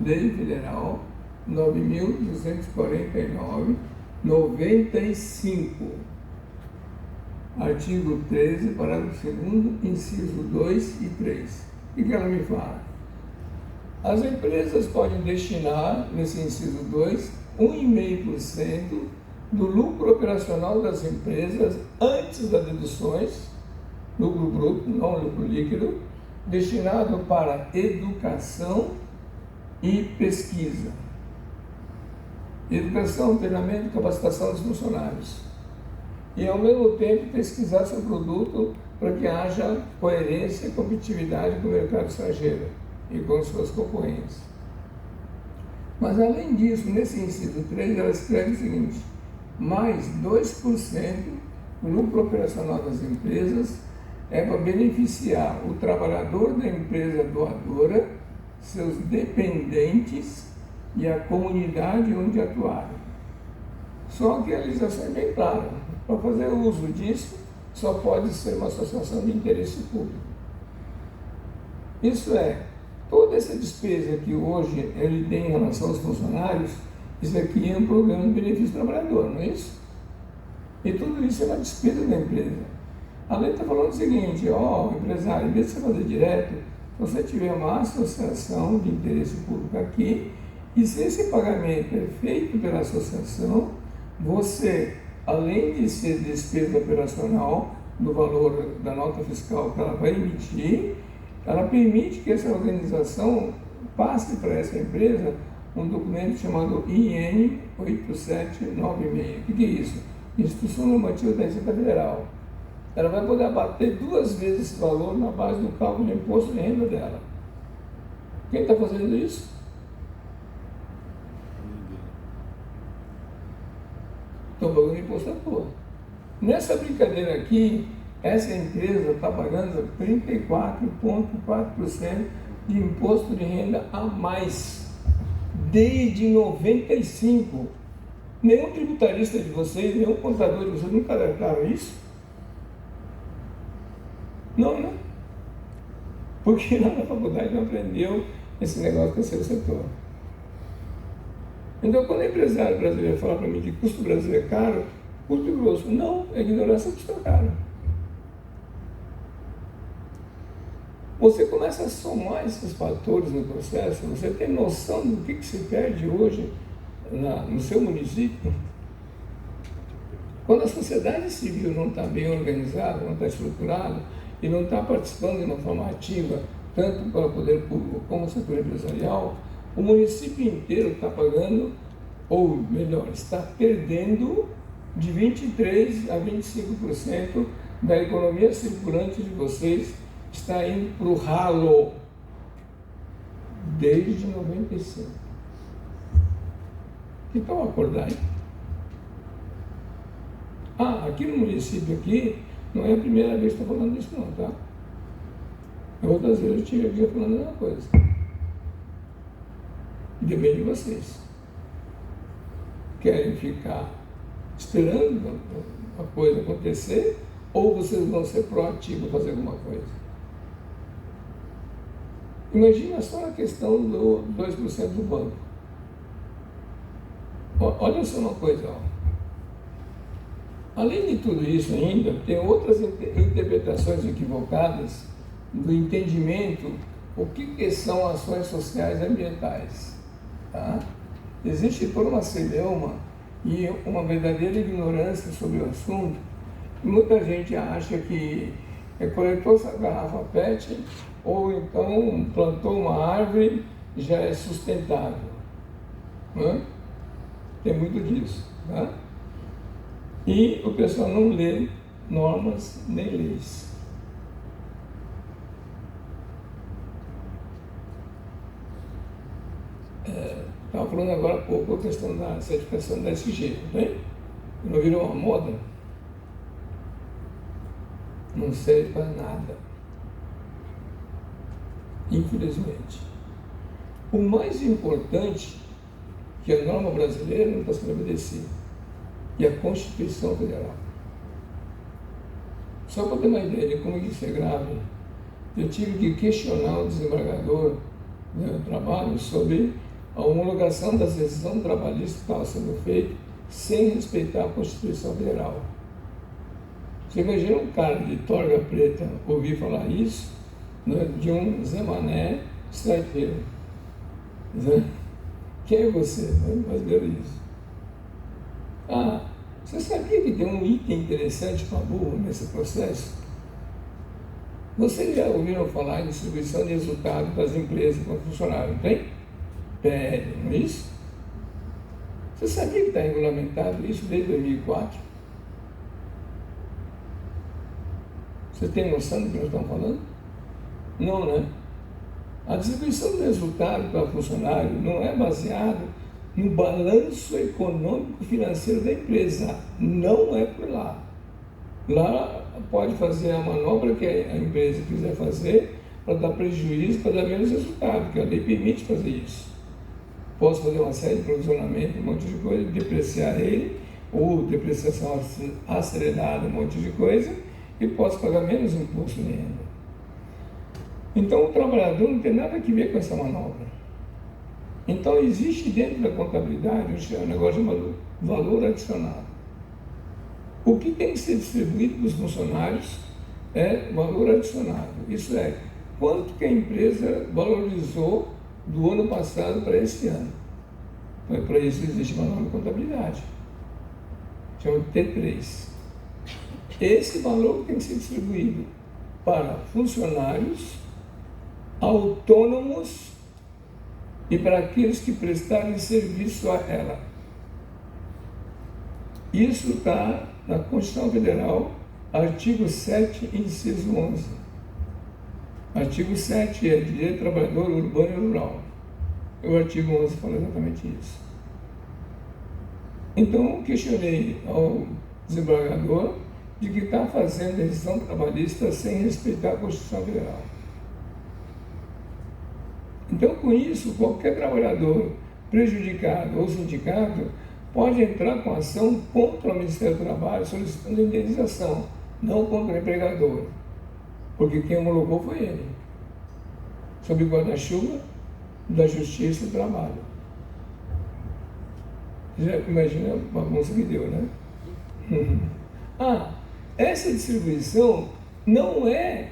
Lei Federal 9.249, 95, artigo 13, parágrafo 2º, inciso 2 e 3. O que ela me fala? As empresas podem destinar, nesse inciso 2, 1,5% do lucro operacional das empresas antes das deduções, lucro bruto, não lucro líquido, destinado para educação e pesquisa. Educação, treinamento e capacitação dos funcionários. E, ao mesmo tempo, pesquisar seu produto para que haja coerência e competitividade com o mercado estrangeiro e com suas concorrentes. Mas, além disso, nesse inciso 3, ela escreve o seguinte: mais 2% do lucro operacional das empresas é para beneficiar o trabalhador da empresa doadora, seus dependentes e a comunidade onde atuarem. Só que a legislação é bem clara. Para fazer uso disso, só pode ser uma associação de interesse público. Isso é, toda essa despesa que hoje ele tem em relação aos funcionários, isso aqui é um programa de benefício do trabalhador, não é isso? E tudo isso é uma despesa da empresa. A lei está falando o seguinte, empresário, em vez de você fazer direto, se você tiver uma associação de interesse público aqui, e se esse pagamento é feito pela associação, você, além de ser despesa operacional do valor da nota fiscal que ela vai emitir, ela permite que essa organização passe para essa empresa um documento chamado IN 8796. O que é isso? Instituição Normativa da Receita Federal. Ela vai poder abater 2 vezes esse valor na base do cálculo do imposto de renda dela. Quem está fazendo isso? Estão pagando imposto à toa. Nessa brincadeira aqui, essa empresa está pagando 34,4% de imposto de renda a mais, desde 95. Nenhum tributarista de vocês, nenhum contador de vocês nunca alertaram isso? Não, né? Porque lá na faculdade não aprendeu esse negócio do terceiro setor. Então, quando o empresário brasileiro fala para mim que custo do Brasil é caro, custo grosso, não, é ignorância que custa caro. Você começa a somar esses fatores no processo, você tem noção do que se perde hoje no seu município. Quando a sociedade civil não está bem organizada, não está estruturada e não está participando de uma forma ativa, tanto para o poder público como o setor empresarial, o município inteiro está pagando, ou melhor, está perdendo de 23% a 25% da economia circulante de vocês, está indo para o ralo desde 95. Então, acordar aí. Aqui no município aqui, não é a primeira vez que estou falando isso não, tá? Outras vezes eu estive aqui falando a mesma coisa. Depende de vocês. Querem ficar esperando a coisa acontecer ou vocês vão ser proativos fazer alguma coisa? Imagina só a questão do 2% do banco. Olha só uma coisa, Além de tudo isso ainda, tem outras interpretações equivocadas do entendimento o que são ações sociais e ambientais. Tá? Existe toda uma celeuma e uma verdadeira ignorância sobre o assunto. Muita gente acha que coletou essa garrafa PET ou então plantou uma árvore já é sustentável. Né? Tem muito disso. Tá? E o pessoal não lê normas nem leis. Estava falando agora há pouco a questão da certificação da SG, né? Não virou uma moda? Não serve para nada. Infelizmente. O mais importante que a norma brasileira não está sendo obedecida. E a Constituição Federal. Só para ter uma ideia de como isso é grave, eu tive que questionar o desembargador do trabalho sobre a homologação da decisão trabalhista que estava sendo feita sem respeitar a Constituição Federal. Você imagina um cara de torga preta ouvir falar isso, né, de um Zé Mané estrangeiro. Quem é você? Brasileiro isso. Você sabia que tem um item interessante para burro nesse processo? Vocês já ouviram falar em distribuição de resultados das empresas para funcionário, não tem? PL, não é isso? Você sabia que está regulamentado isso desde 2004? Você tem noção do que nós estamos falando? Não, né? A distribuição do resultado para funcionário não é baseada no balanço econômico financeiro da empresa. Não é por lá. Lá pode fazer a manobra que a empresa quiser fazer para dar prejuízo, para dar menos resultado, porque a lei permite fazer isso. Posso fazer uma série de provisionamento, um monte de coisa, depreciar ele, ou depreciação acelerada, um monte de coisa, e posso pagar menos imposto de renda. Então o trabalhador não tem nada a ver com essa manobra. Então existe dentro da contabilidade um negócio chamado valor adicionado. O que tem que ser distribuído para os funcionários é valor adicionado. Isso é, quanto que a empresa valorizou do ano passado para esse ano. Para isso existe uma nova contabilidade, chama de T3. Esse valor tem que ser distribuído para funcionários, autônomos e para aqueles que prestarem serviço a ela. Isso está na Constituição Federal, artigo 7, inciso 11. Artigo 7 é Direito do Trabalhador Urbano e Rural. O artigo 11 fala exatamente isso. Então, questionei ao desembargador de que está fazendo decisão trabalhista sem respeitar a Constituição Federal. Então, com isso, qualquer trabalhador prejudicado ou sindicato pode entrar com ação contra o Ministério do Trabalho solicitando indenização, não contra o empregador, porque quem homologou foi ele, sob guarda-chuva da Justiça do Trabalho. Já imagina a bagunça que deu, né? Essa distribuição não é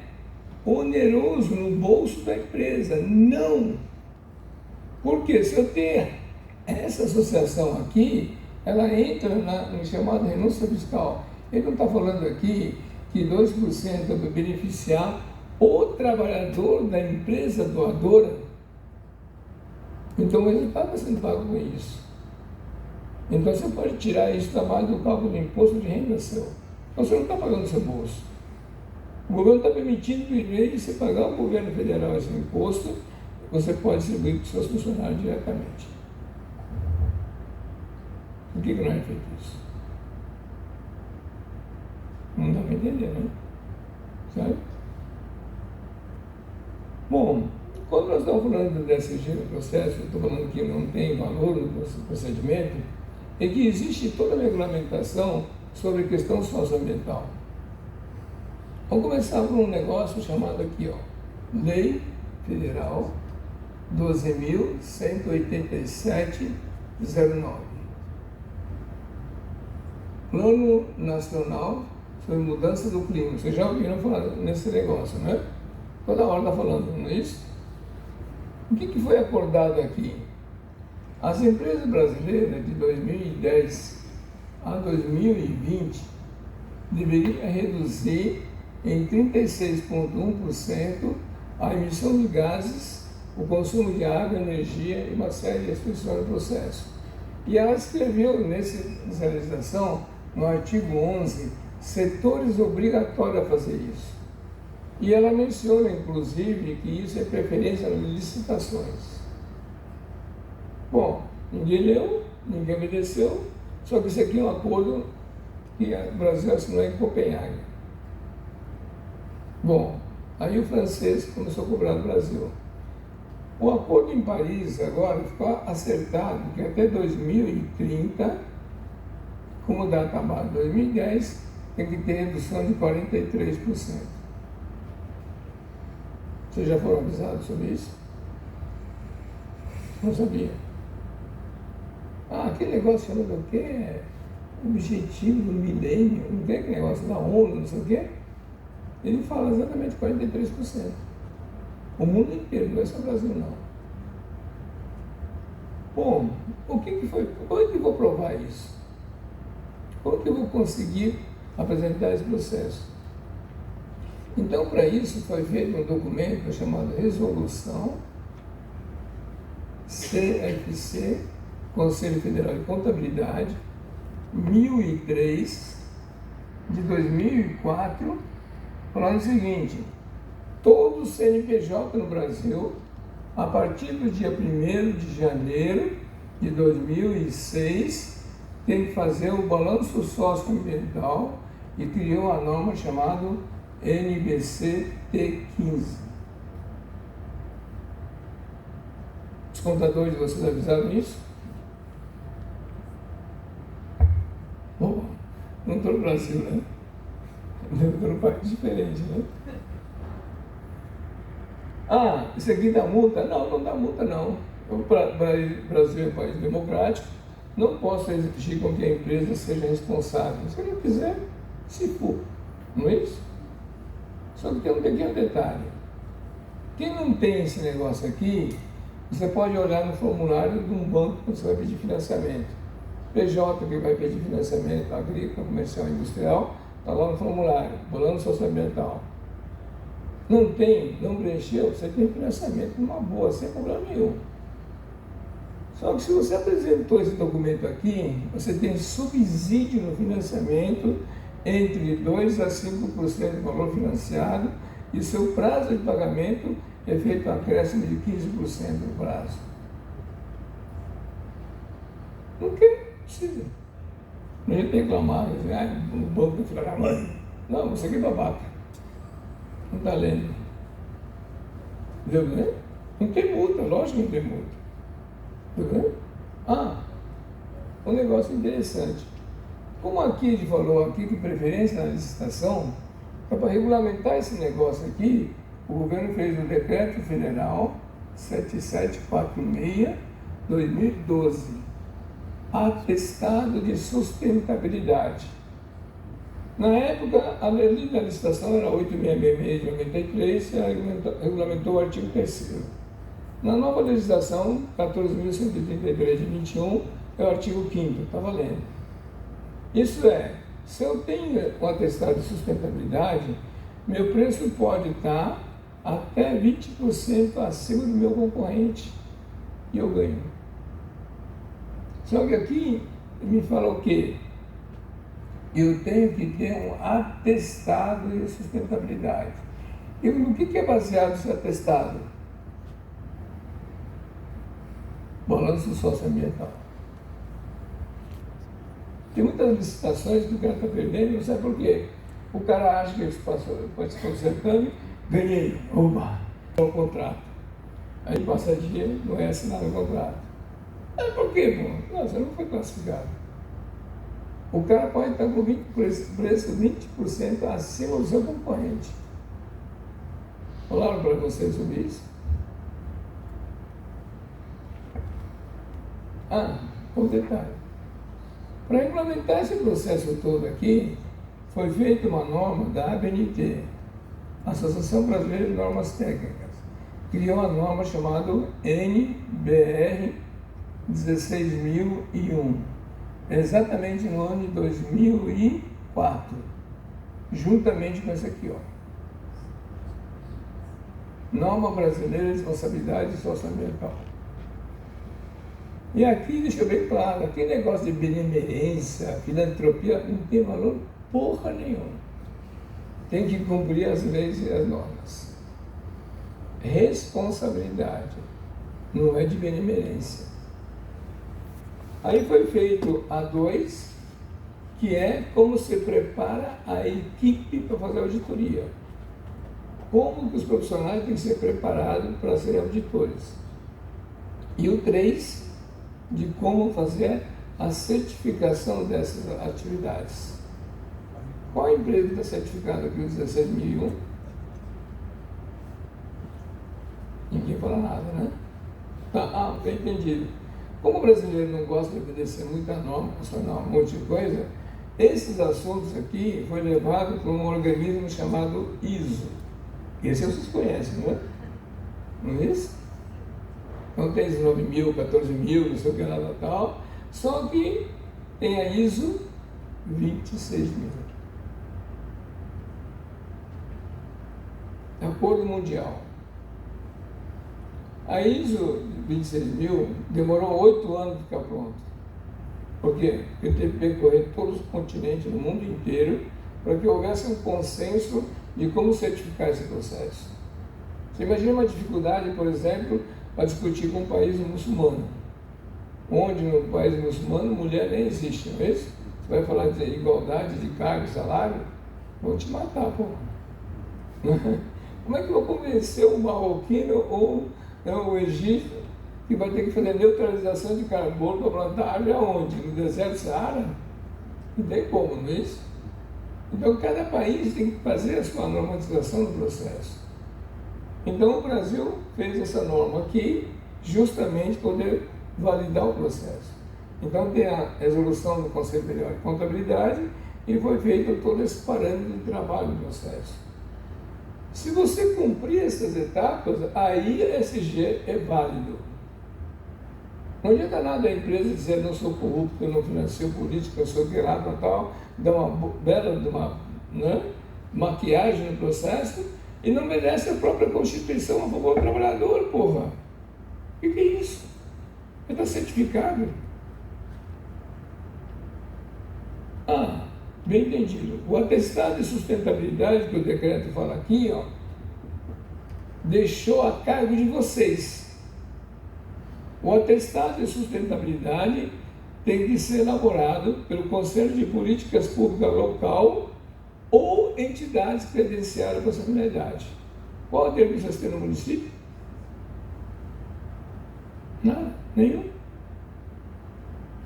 oneroso no bolso da empresa, não. Porque se eu tenho essa associação aqui, ela entra no chamado renúncia fiscal. Ele não está falando aqui que 2% vai beneficiar o trabalhador da empresa doadora. Então ele está sendo pago com isso. Então você pode tirar isso da base do cálculo do imposto de renda seu. Então você não está pagando do seu bolso. O governo está permitindo, em vez de você pagar ao governo federal esse imposto, você pode distribuir para os seus funcionários diretamente. Por que não é feito isso? Não dá para entender, né? Sabe? Bom, quando nós estamos falando desse processo, eu estou falando que não tem valor no procedimento, é que existe toda a regulamentação sobre a questão socioambiental. Vamos começar por um negócio chamado aqui, ó, Lei Federal 12.187/09. Plano Nacional sobre Mudança do Clima. Vocês já ouviram falar nesse negócio, né? Toda hora está falando, não é isso? O que foi acordado aqui? As empresas brasileiras de 2010 a 2020 deveriam reduzir em 36,1% a emissão de gases, o consumo de água, energia e uma série de restrições no processo. E ela escreveu nessa legislação, no artigo 11, setores obrigatórios a fazer isso. E ela menciona, inclusive, que isso é preferência nas licitações. Bom, ninguém leu, ninguém obedeceu, só que isso aqui é um acordo que o Brasil assinou em Copenhague. Bom, aí o francês começou a cobrar do Brasil. O acordo em Paris agora ficou acertado que até 2030, como data base 2010, tem que ter redução de 43%. Vocês já foram avisados sobre isso? Não sabia. Aquele negócio chamado o quê? Objetivo do milênio, não tem aquele negócio da ONU, não sei o quê? Ele fala exatamente 43%. O mundo inteiro, não é só o Brasil, não. Bom, o que foi? Como é que eu vou provar isso? Como é que eu vou conseguir apresentar esse processo? Então, para isso, foi feito um documento chamado Resolução CFC, Conselho Federal de Contabilidade, 1003, de 2004, falando o seguinte: todo CNPJ no Brasil, a partir do dia 1º de janeiro de 2006, tem que fazer o balanço socioambiental e criou a norma chamada NBC T15. Os contadores de vocês avisaram isso? todo o Brasil, né? Todo país diferente, né? Ah, isso aqui dá multa? Não, não dá multa não. O Brasil é um país democrático, não posso exigir com que a empresa seja responsável. Se não quiser, se for. Não é isso? Só que tem um pequeno detalhe. Quem não tem esse negócio aqui, você pode olhar no formulário de um banco quando você vai pedir financiamento. PJ que vai pedir financiamento agrícola, comercial e industrial, está lá no formulário, plano socioambiental. Não tem, não preencheu, você tem financiamento numa boa, sem problema nenhum. Só que se você apresentou esse documento aqui, você tem subsídio no financiamento entre 2% a 5% do valor financiado e o seu prazo de pagamento é feito um acréscimo de 15% do prazo. Por que precisa? Não ia reclamar, o banco vai falar, mãe. Não, você aqui é babaca. Não está lendo. Entendeu, né? Não tem multa, lógico que não tem multa. Entendeu? Ah, um negócio interessante. Como aqui ele falou aqui que preferência na licitação, para regulamentar esse negócio aqui, o governo fez o Decreto Federal 7746/2012, atestado de sustentabilidade. Na época, a lei da licitação era 8.666 de 93 e regulamentou o artigo 3º. Na nova legislação, 14.133 de 21, é o artigo 5º, está valendo. Isso é, se eu tenho um atestado de sustentabilidade, meu preço pode estar até 20% acima do meu concorrente e eu ganho. Só que aqui me fala o quê? Eu tenho que ter um atestado de sustentabilidade. E no que é baseado esse atestado? Balanço socioambiental. Tem muitas licitações que o cara está perdendo, não sabe por quê. O cara acha que ele participou do certame, ganhei, oba, é o contrato. Aí passa dia, não é assinado o contrato. Por quê, pô? Não, você não foi classificado. O cara pode estar com preço 20% acima do seu concorrente. Falaram para vocês sobre isso? Um detalhe. Para implementar esse processo todo aqui, foi feita uma norma da ABNT, Associação Brasileira de Normas Técnicas. Criou uma norma chamada NBR 16001. Exatamente no ano de 2004, juntamente com essa aqui, ó. Norma Brasileira de Responsabilidade Socioambiental. E aqui deixa bem claro, aqui negócio de benemerência, filantropia, não tem valor porra nenhuma. Tem que cumprir as leis e as normas. Responsabilidade, não é de benemerência. Aí foi feito a 2, que é como se prepara a equipe para fazer a auditoria. Como que os profissionais têm que ser preparados para serem auditores. E o 3, de como fazer a certificação dessas atividades. Qual a empresa que está certificada aqui, o 16.001? Ninguém fala nada, né? Tá, bem entendido. Como o brasileiro não gosta de obedecer muita norma, nacional, um monte de coisa, esses assuntos aqui foi levado para um organismo chamado ISO. Esse vocês conhecem, não é? Não é isso? Então tem 19.000, 14.000, não sei o que lá tal, só que tem a ISO 26.000. Acordo Mundial. A ISO 26.000 demorou 8 anos para ficar pronto. Por quê? Porque teve que percorrer todos os continentes do mundo inteiro para que houvesse um consenso de como certificar esse processo. Você imagina uma dificuldade, por exemplo, para discutir com um país muçulmano, onde no país muçulmano mulher nem existe, não é isso? Você vai falar de igualdade de cargo e salário? Vão te matar, pô. Como é que eu vou convencer o marroquino ou o egípcio que vai ter que fazer neutralização de carbono para plantar árvore aonde? No deserto do Saara? Não tem como, não é isso? Então, cada país tem que fazer a sua normatização do processo. Então, o Brasil fez essa norma aqui, justamente poder validar o processo. Então, tem a resolução do Conselho Federal de Contabilidade e foi feito todo esse parâmetro de trabalho do processo. Se você cumprir essas etapas, aí a SG é válido. Não adianta nada a empresa dizer eu não sou corrupto, eu não financio política, eu sou guerrado, tal, dá uma bela de uma, né, maquiagem no processo e não merece a própria Constituição a favor do trabalhador, porra. O que é isso? Está certificado. Bem entendido. O atestado de sustentabilidade que o decreto fala aqui, ó, deixou a cargo de vocês. O atestado de sustentabilidade tem que ser elaborado pelo Conselho de Políticas Públicas local ou entidades credenciadas com essa finalidade. Qual o termo que vocês têm no município? Nada, nenhum.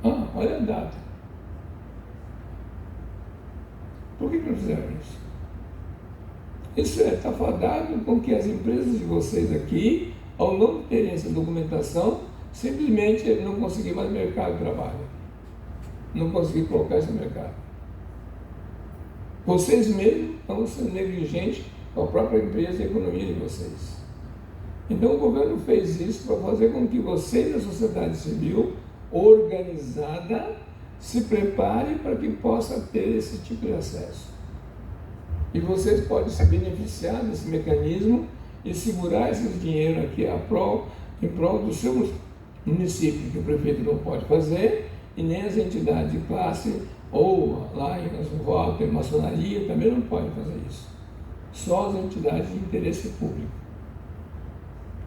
Olha a data. Por que não fizeram isso? Isso está fadado com que as empresas de vocês aqui, ao não terem essa documentação, simplesmente não conseguiram mais mercado de trabalho. Não conseguiram colocar isso no mercado. Vocês mesmos estão sendo negligentes com a própria empresa e a economia de vocês. Então o governo fez isso para fazer com que vocês, da sociedade civil, organizada, se prepare para que possa ter esse tipo de acesso. E vocês podem se beneficiar desse mecanismo e segurar esse dinheiro aqui em prol do seu município, que o prefeito não pode fazer, e nem as entidades de classe, ou lá em Volta, em maçonaria, também não podem fazer isso. Só as entidades de interesse público,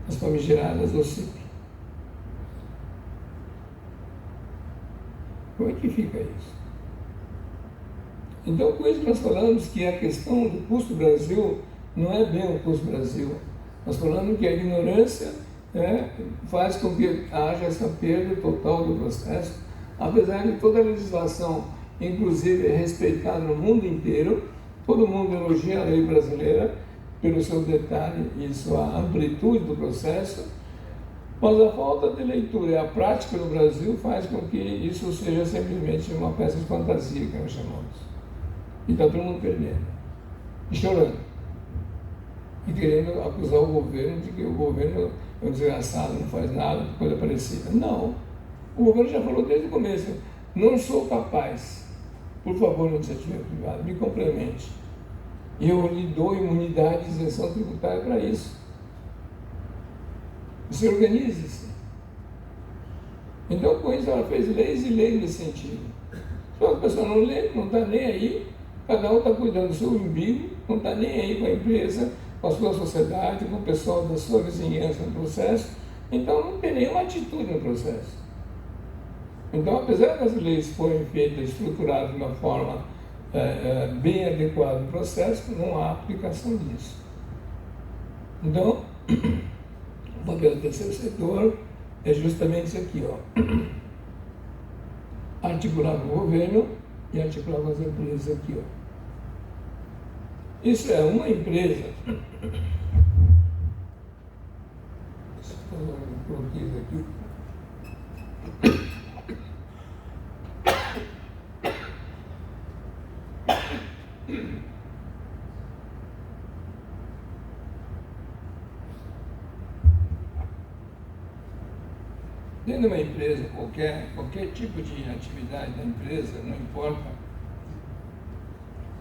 as famigeradas do CIP. Como é que fica isso? Então, com isso nós falamos que a questão do custo Brasil não é bem o custo Brasil. Nós falamos que a ignorância faz com que haja essa perda total do processo, apesar de toda a legislação, inclusive, é respeitada no mundo inteiro. Todo mundo elogia a lei brasileira pelo seu detalhe e sua amplitude do processo. Mas a falta de leitura e a prática no Brasil faz com que isso seja simplesmente uma peça de fantasia, que nós chamamos. E está todo mundo perdendo. E chorando. E querendo acusar o governo de que o governo é um desgraçado, não faz nada, coisa parecida. Não. O governo já falou desde o começo, não sou capaz. Por favor, iniciativa privada, me complemente. E eu lhe dou imunidade e isenção tributária para isso. Você organize-se. Então, com isso, ela fez leis e leis nesse sentido. Só que a pessoa não lê, não está nem aí, cada um está cuidando do seu umbigo, não está nem aí com a empresa, com a sua sociedade, com o pessoal da sua vizinhança no processo, então não tem nenhuma atitude no processo. Então, apesar das leis forem feitas, estruturadas de uma forma bem adequada no processo, não há aplicação disso. Então, o papel do terceiro setor é justamente isso aqui, ó. Articular com o governo e articular com as empresas aqui, ó. Isso é uma empresa. Deixa eu fazer um bloqueio aqui. Dentro de uma empresa, qualquer tipo de atividade da empresa, não importa,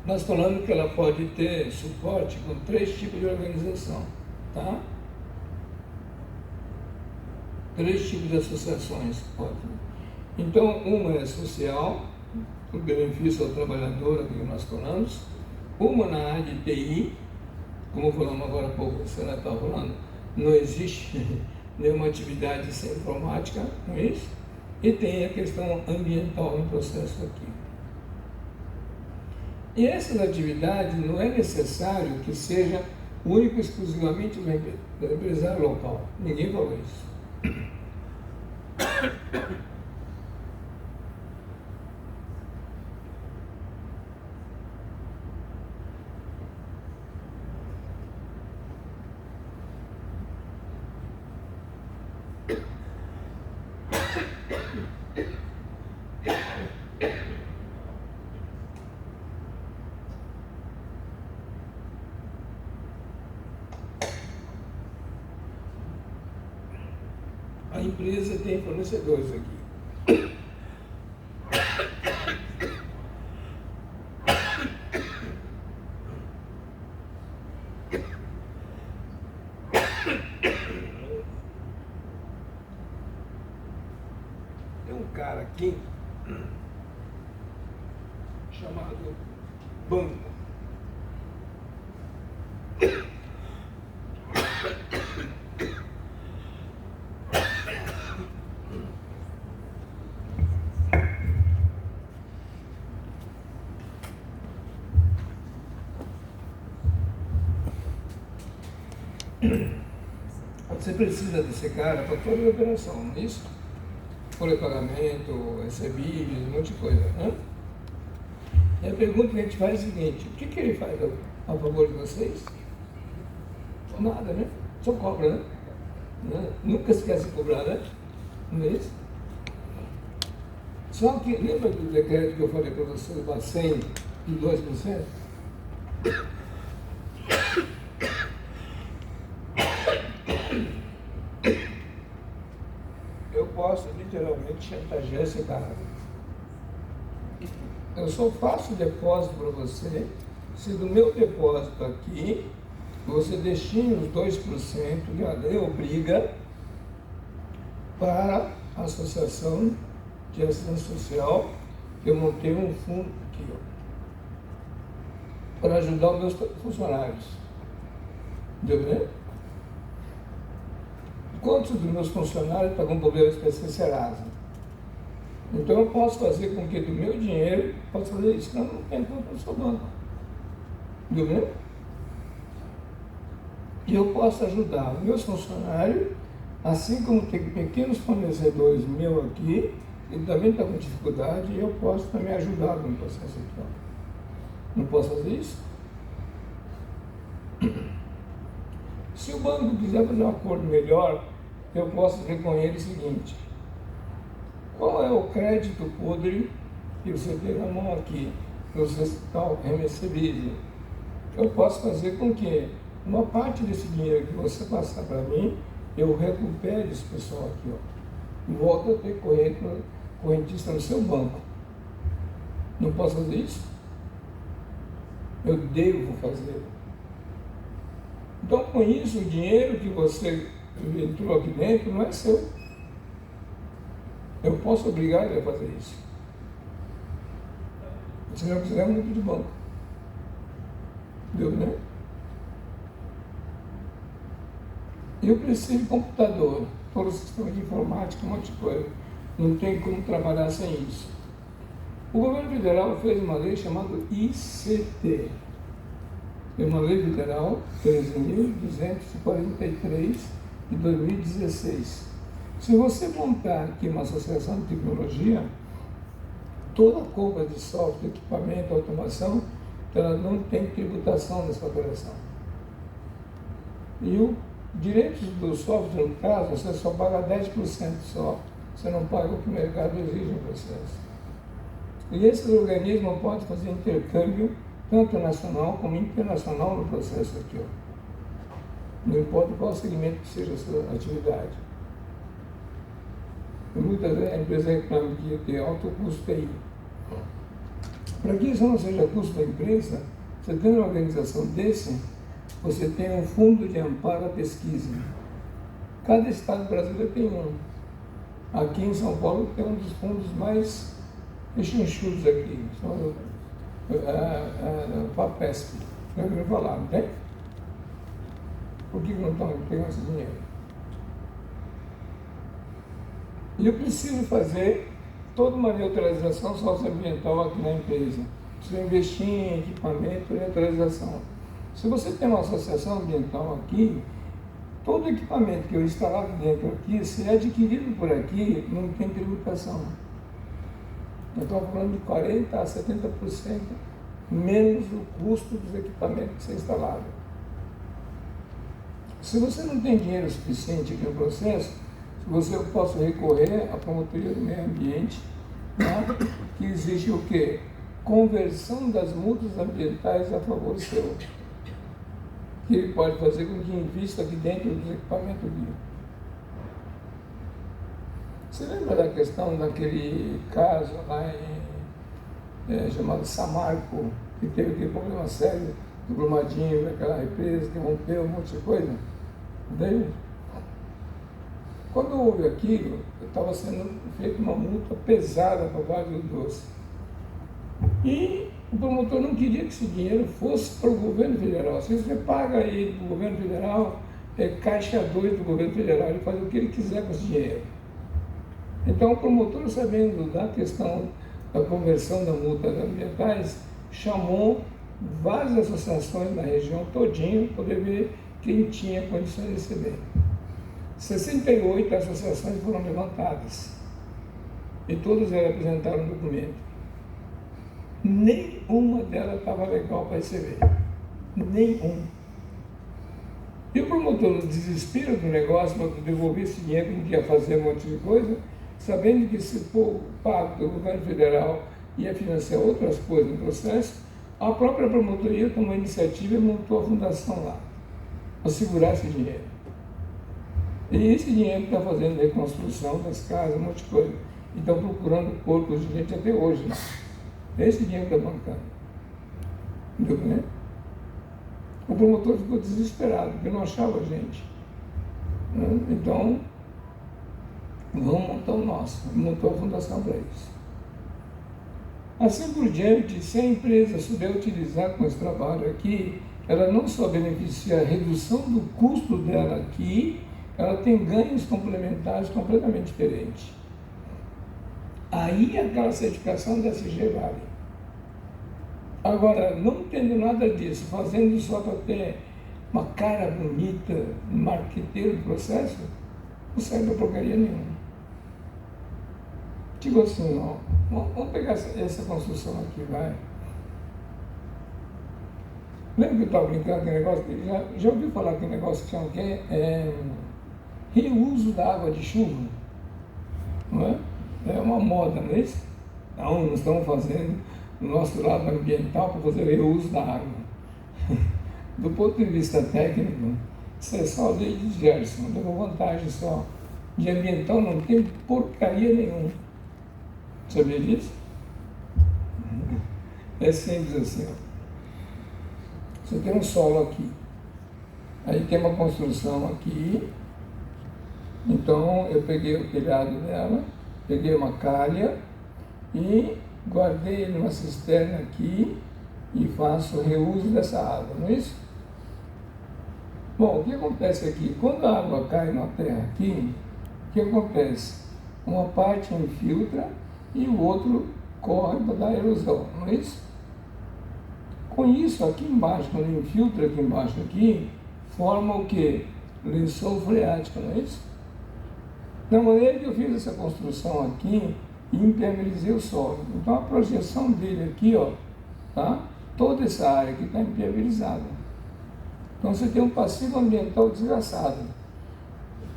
nós falamos que ela pode ter suporte com 3 tipos de organização, tá? 3 tipos de associações pode. Então, uma é social, por benefício ao trabalhador, que nós falamos, uma na área de TI, como falamos agora há pouco, o senhor estava falando, não existe nenhuma atividade sem informática, não é isso? E tem a questão ambiental no processo aqui. E essas atividades não é necessário que seja único e exclusivamente do empresário local. Ninguém falou isso. fornecedores aqui. Tem um cara aqui chamado banco. Você precisa desse cara para toda a operação, não é isso? Folha de pagamento, recebíveis, um monte de coisa. Né? E a pergunta que a gente faz é a seguinte: o que ele faz a favor de vocês? Nada, né? Só cobra, né? Nunca esquece de cobrar, né? Não é isso? Só que, lembra do decreto que eu falei para vocês, da 100 e 2%? Eu posso literalmente chantagear esse cara. Eu só faço depósito para você se do meu depósito aqui você destina os 2% que a lei obriga para a Associação de Assistência Social, que eu montei um fundo aqui, ó, para ajudar os meus funcionários. Entendeu, né? Quantos dos meus funcionários estão com problema especial Serasa? Então eu posso fazer com que do meu dinheiro, posso fazer isso, não tem conta no seu banco. Entendeu, né? E eu posso ajudar os meus funcionários, assim como tem pequenos fornecedores meus aqui, ele também está com dificuldade, e eu posso também ajudar no processo aqui. Não posso fazer isso? Se o banco quiser fazer um acordo melhor, eu posso reconhecer o seguinte: qual é o crédito podre que você tem na mão aqui, que você está recebível? Eu posso fazer com que uma parte desse dinheiro que você passar para mim, eu recupere esse pessoal aqui, ó, e volto a ter correntista no seu banco. Não posso fazer isso? Eu devo fazer. Então, com isso, o dinheiro que você entrou aqui dentro não é seu. Eu posso obrigar ele a fazer isso. Se não quiser, eu mudo de banco. Deu, né? Eu preciso de computador, todo o sistema de informática, um monte de coisa. Não tem como trabalhar sem isso. O governo federal fez uma lei chamada ICT. É uma lei federal 13.243 de 2016. Se você montar aqui uma associação de tecnologia, toda a compra de software, equipamento, automação, ela não tem tributação nessa operação. E o direito do software, no caso, você só paga 10% só. Você não paga o que o mercado exige no processo. E esses organismos podem fazer intercâmbio tanto nacional como internacional no processo aqui, ó. Não importa qual segmento que seja a sua atividade. E muitas vezes a empresa reclama que tem alto custo TI. Para que isso não seja custo da empresa, você tem uma organização desse, você tem um fundo de amparo à pesquisa. Cada estado brasileiro tem um. Aqui em São Paulo tem um dos fundos mais enxutos aqui, são a FAPESP. Já ouviram falar, não tem? Por que não estão pegando esse dinheiro? E eu preciso fazer toda uma neutralização socioambiental aqui na empresa. Preciso investir em equipamento e neutralização. Se você tem uma associação ambiental aqui, todo equipamento que eu instalar aqui dentro aqui, se é adquirido por aqui, não tem tributação. Eu estou falando de 40% a 70% menos o custo dos equipamentos que você instalaram. Se você não tem dinheiro suficiente aqui no processo, eu posso recorrer à promotoria do meio ambiente, né, que exige o quê? Conversão das multas ambientais a favor seu. Que ele pode fazer com que invista aqui dentro dos equipamentos aqui. Você lembra da questão daquele caso lá chamado Samarco, que teve aquele problema sério do Brumadinho, daquela represa que rompeu um monte de coisa? Daí, quando houve aquilo, estava sendo feita uma multa pesada para Vale do Doce. E o promotor não queria que esse dinheiro fosse para o governo federal. Se você paga ele para o governo federal, é caixa 2 do governo federal, ele faz o que ele quiser com esse dinheiro. Então o promotor, sabendo da questão da conversão da multa ambientais, chamou várias associações na região todinha para poder ver quem tinha condições de receber. 68 associações foram levantadas e todas elas apresentaram um documento. Nenhuma delas estava legal para receber. Nenhum. E o promotor, no desespero do negócio, para devolver esse dinheiro, não ia fazer um monte de coisa, sabendo que se for pago pelo governo federal ia financiar outras coisas no processo, a própria promotoria tomou a iniciativa e montou a fundação lá, para segurar esse dinheiro. E esse dinheiro está fazendo reconstrução das casas, um monte de coisa. E estão procurando corpos de gente até hoje. Esse dinheiro está bancando. Entendeu? O promotor ficou desesperado, porque não achava gente. Então, vamos montar o nosso. Montou a fundação para isso. Assim por diante, se a empresa souber utilizar com esse trabalho aqui, ela não só beneficia a redução do custo dela aqui, ela tem ganhos complementares completamente diferentes. Aí aquela certificação da SG vale. Agora, não tendo nada disso, fazendo só para ter uma cara bonita, marqueteiro do processo, não serve para porcaria nenhuma. Tipo assim, ó, vamos pegar essa construção aqui, vai. Lembra que eu estava brincando com o negócio? Já ouviu falar que o negócio que chama o quê? Reuso da água de chuva, não é? É uma moda, não é isso? Não, nós estamos fazendo no nosso lado ambiental para fazer reuso da água. Do ponto de vista técnico, isso é só a lei de Gerson, deu uma vantagem só. De ambiental não tem porcaria nenhuma. Sabia disso? É simples assim, ó. Você tem um solo aqui, aí tem uma construção aqui. Então eu peguei o telhado dela, peguei uma calha e guardei numa cisterna aqui e faço reuso dessa água, não é isso? Bom, o que acontece aqui? Quando a água cai na terra aqui, o que acontece? Uma parte infiltra e o outro corre para dar erosão, não é isso? Com isso, aqui embaixo, quando infiltra aqui embaixo, aqui, forma o quê? Lençol freático, não é isso? Da maneira que eu fiz essa construção aqui e impermeabilizei o solo. Então a projeção dele aqui, ó, tá? Toda essa área aqui está impermeabilizada. Então você tem um passivo ambiental desgraçado.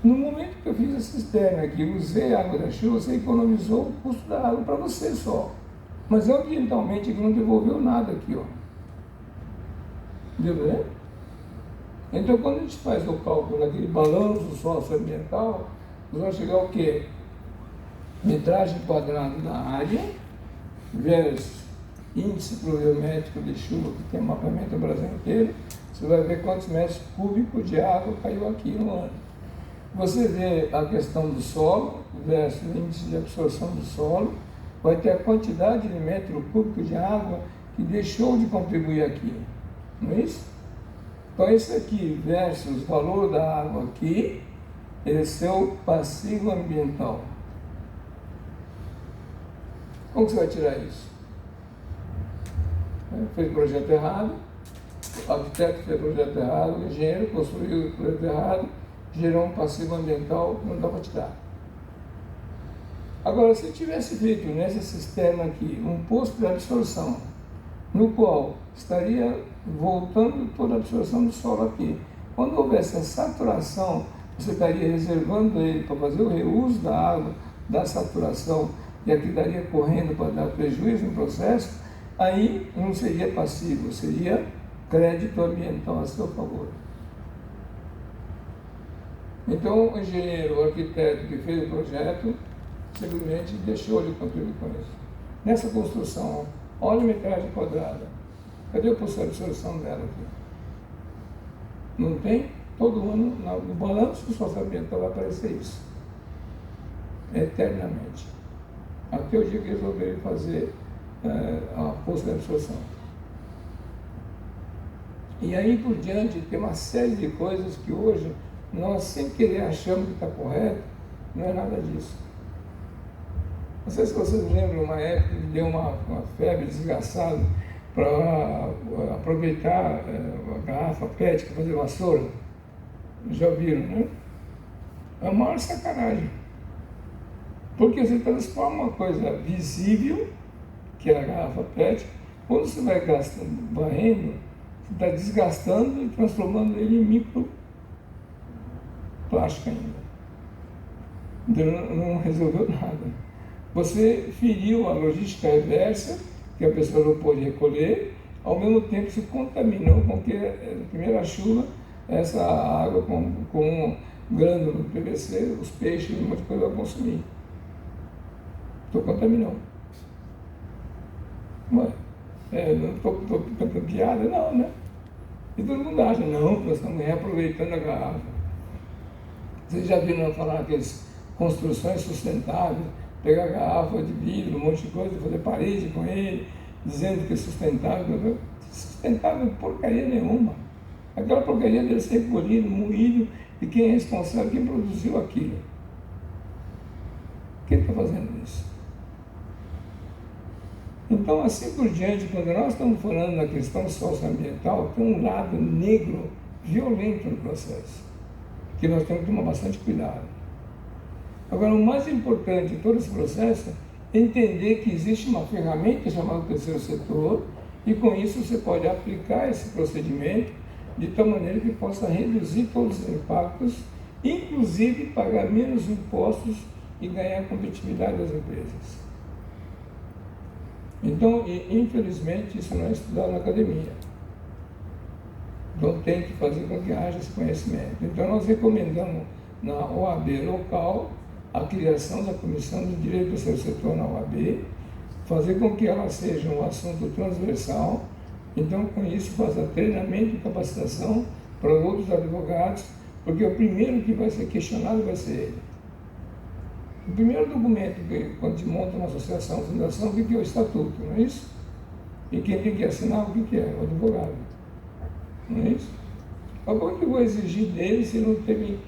No momento que eu fiz a cisterna aqui, usei a água da chuva, você economizou o custo da água para você só. Mas ambientalmente ele não devolveu nada aqui, ó. Entendeu? Então quando a gente faz o cálculo daquele balanço socioambiental, nós vamos chegar ao quê? Metragem quadrada da área versus índice pluviométrico de chuva, que tem um mapeamento do Brasil inteiro. Você vai ver quantos metros cúbicos de água caiu aqui no ano. Você vê a questão do solo versus o índice de absorção do solo, vai ter a quantidade de metro cúbico de água que deixou de contribuir aqui. Não é isso? Então esse aqui versus o valor da água aqui, esse é o passivo ambiental. Como que você vai tirar isso? Fez o projeto errado, o arquiteto fez o projeto errado, o engenheiro construiu o projeto errado, gerou um passivo ambiental que não dá para tirar. Agora, se eu tivesse feito nessa cisterna aqui um posto de absorção, no qual estaria voltando toda a absorção do solo aqui, quando houvesse a saturação, você estaria reservando ele para fazer o reuso da água, da saturação, e aqui estaria correndo para dar prejuízo no processo, aí não seria passivo, seria crédito ambiental a seu favor. Então, o engenheiro, o arquiteto que fez o projeto, simplesmente deixou de contribuir com isso. Nessa construção, olha a metragem quadrada. Cadê o posto de absorção dela aqui? Não tem? Todo ano, no balanço socioambiental vai aparecer isso. Eternamente. Até o dia que resolverem fazer a posto de absorção. E aí por diante tem uma série de coisas que hoje nós, sem querer, achamos que está correto, não é nada disso. Não sei se vocês lembram uma época que deu uma febre desgraçada para aproveitar a garrafa PET para fazer vassoura. Já viram, né? É a maior sacanagem. Porque você transforma uma coisa visível, que é a garrafa PET, quando você vai gastando, varrendo, você está desgastando e transformando ele em micro plástico ainda. Então, não resolveu nada. Você feriu a logística reversa, que a pessoa não pôde recolher, ao mesmo tempo se contaminou com que, na primeira chuva, essa água com glândula do PVC, os peixes, um monte de coisa vão consumir. Então contaminou. Ué, não estou cantando piada, não, né? E todo mundo acha, não, nós estamos reaproveitando a garrafa. Vocês já viram falar aquelas construções sustentáveis, pegar garrafa de vidro, um monte de coisa, fazer parede com ele, dizendo que é sustentável. Sustentável é porcaria nenhuma. Aquela porcaria deve ser recolhida, moído, e quem é responsável, quem produziu aquilo. Quem está fazendo isso? Então, assim por diante, quando nós estamos falando na questão socioambiental, tem um lado negro violento no processo, que nós temos que tomar bastante cuidado. Agora, o mais importante de todo esse processo é entender que existe uma ferramenta chamada terceiro setor, e com isso você pode aplicar esse procedimento de tal maneira que possa reduzir todos os impactos, inclusive pagar menos impostos e ganhar a competitividade das empresas. Então, infelizmente, isso não é estudado na academia. Então, tem que fazer com que haja esse conhecimento. Então, nós recomendamos na OAB local a criação da Comissão de Direito do Terceiro Setor na OAB, fazer com que ela seja um assunto transversal. Então, com isso, faça treinamento e capacitação para outros advogados, porque o primeiro que vai ser questionado vai ser ele. O primeiro documento, quando se monta uma associação, fundação, o que é o estatuto, não é isso? E quem tem que assinar, o que é? O advogado. Não é isso? Agora, o que eu vou exigir dele se ele não teve